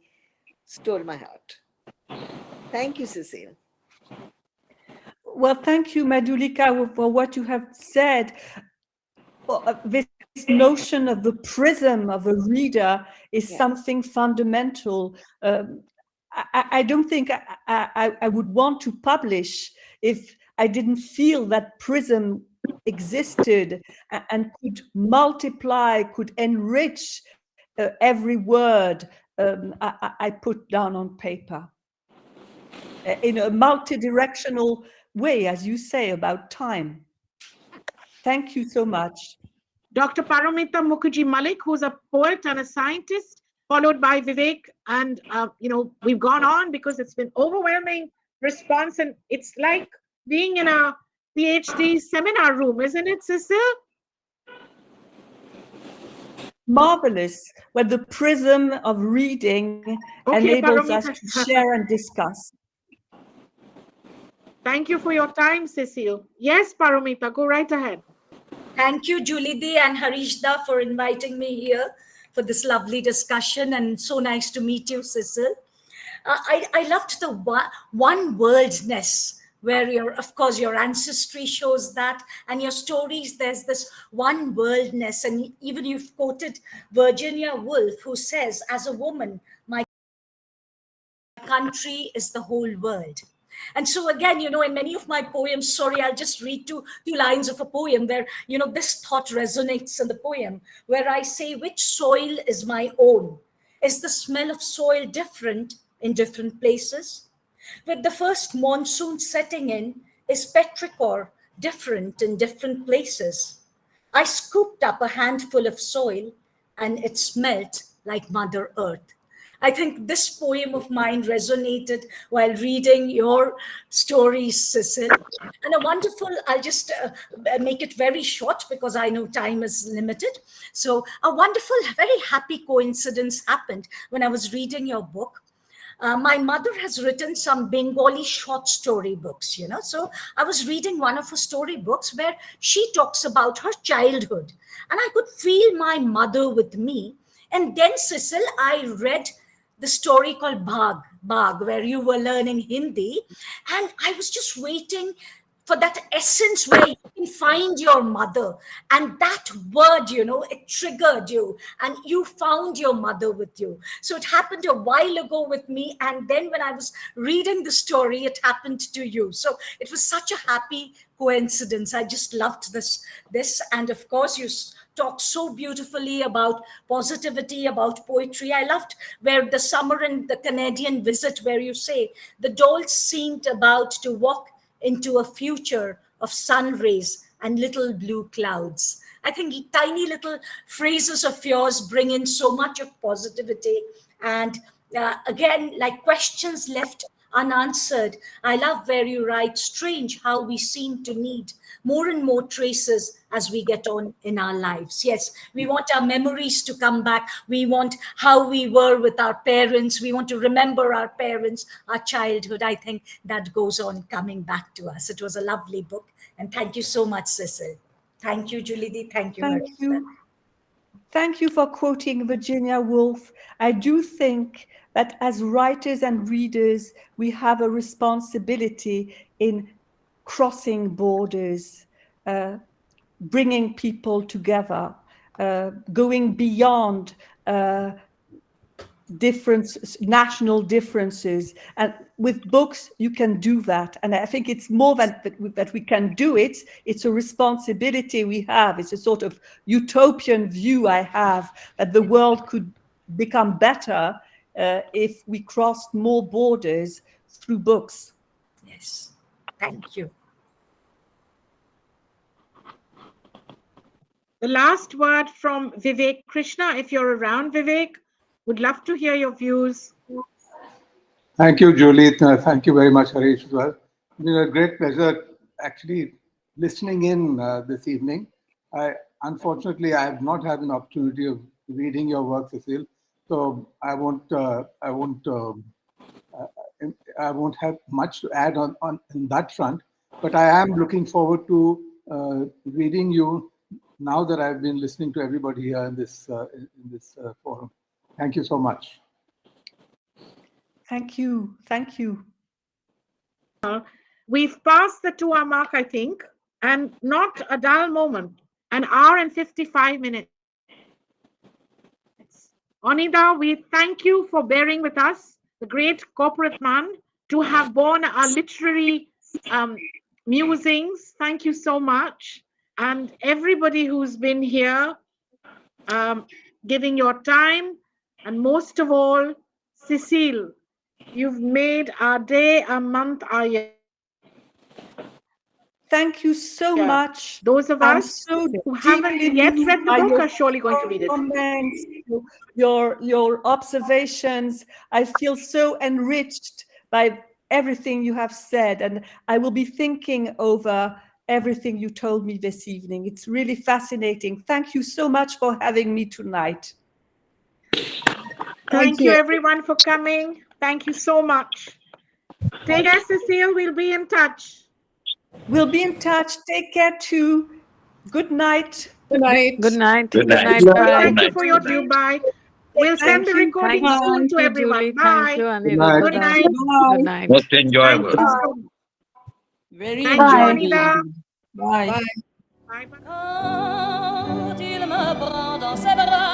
stole my heart. Thank you, Cecile. Well, thank you, Madhulika, for what you have said. This notion of the prism of a reader is something fundamental. I don't think I would want to publish if I didn't feel that prism existed and could multiply, could enrich every word I put down on paper in a multi-directional way, as you say, about time. Thank you so much. Dr. Paramita Mukherjee Malik, who's a poet and a scientist, followed by Vivek. And, we've gone on because it's been overwhelming response. And it's like being in a PhD seminar room, isn't it, Cecile? Marvelous. Well, the prism of reading enables us to share and discuss. Thank you for your time, Cecile. Yes, Paramita, go right ahead. Thank you, Julie Di and Harish Da, for inviting me here for this lovely discussion, and so nice to meet you, Cecile. I loved the one-worldness where of course, your ancestry shows that, and your stories, there's this one worldness. And even you've quoted Virginia Woolf, who says, as a woman, my country is the whole world. And so again, in many of my poems, sorry, I'll just read two lines of a poem where, this thought resonates in the poem, where I say, which soil is my own? Is the smell of soil different in different places? With the first monsoon setting in, is petrichor different in different places? I scooped up a handful of soil and it smelt like Mother Earth. I think this poem of mine resonated while reading your stories, Cecil. And a wonderful, I'll just make it very short because I know time is limited. So a wonderful, very happy coincidence happened when I was reading your book. My mother has written some Bengali short story books, So I was reading one of her story books where she talks about her childhood. And I could feel my mother with me. And then, Cecil, I read the story called Bhag, where you were learning Hindi. And I was just waiting for that essence where you can find your mother. And that word, it triggered you. And you found your mother with you. So it happened a while ago with me. And then when I was reading the story, it happened to you. So it was such a happy coincidence. I just loved this. And of course, you talk so beautifully about positivity, about poetry. I loved where the summer and the Canadian visit, where you say the dolls seemed about to walk into a future of sun rays and little blue clouds. I think tiny little phrases of yours bring in so much of positivity. And again, like questions left unanswered. I love where you write, strange how we seem to need more and more traces as we get on in our lives. Yes, we want our memories to come back. We want how we were with our parents. We want to remember our parents, our childhood. I think that goes on coming back to us. It was a lovely book. And thank you so much, Cecil. Thank you, Julie. Thank you. Thank you. Thank you for quoting Virginia Woolf. I do think that as writers and readers, we have a responsibility in crossing borders, bringing people together, going beyond national differences. And with books, you can do that. And I think it's more than that we can do it. It's a responsibility we have. It's a sort of utopian view I have that the world could become better if we crossed more borders through books. Yes, thank you. The last word from Vivek Krishna, if you're around, Vivek, would love to hear your views. Thank you, Julie. Thank you very much, Harish, as well. It's been a great pleasure actually listening in this evening. Unfortunately, I have not had an opportunity of reading your work, Cecile, so I won't have much to add on that front. But I am looking forward to reading you now that I've been listening to everybody here in this forum. Thank you so much. Thank you. Thank you. We've passed the 2 hour mark, I think, and not a dull moment. An hour and 55 minutes. Onida, we thank you for bearing with us, the great corporate man, to have borne our literary musings. Thank you so much. And everybody who's been here, giving your time, and most of all, Cecile, you've made our day, our month, our year. Thank you so much. Those of us who haven't yet read the book are surely going to read it. Comments, your observations. I feel so enriched by everything you have said, and I will be thinking over everything you told me this evening. It's really fascinating. Thank you so much for having me tonight. Thank you everyone for coming. Thank you so much. Take care, Cecile. We'll be in touch. We'll be in touch. Take care too. Good night. Good night. Good night. Good night. Thank you for your due. Bye. We'll send the recording soon to everyone. Julie. Bye. Thank you, Good night. Good night. Most enjoyable. Thank you so much. Very Thank you, enjoyable. Anita. Bye. Bye. Quand il me prend dans ses bras.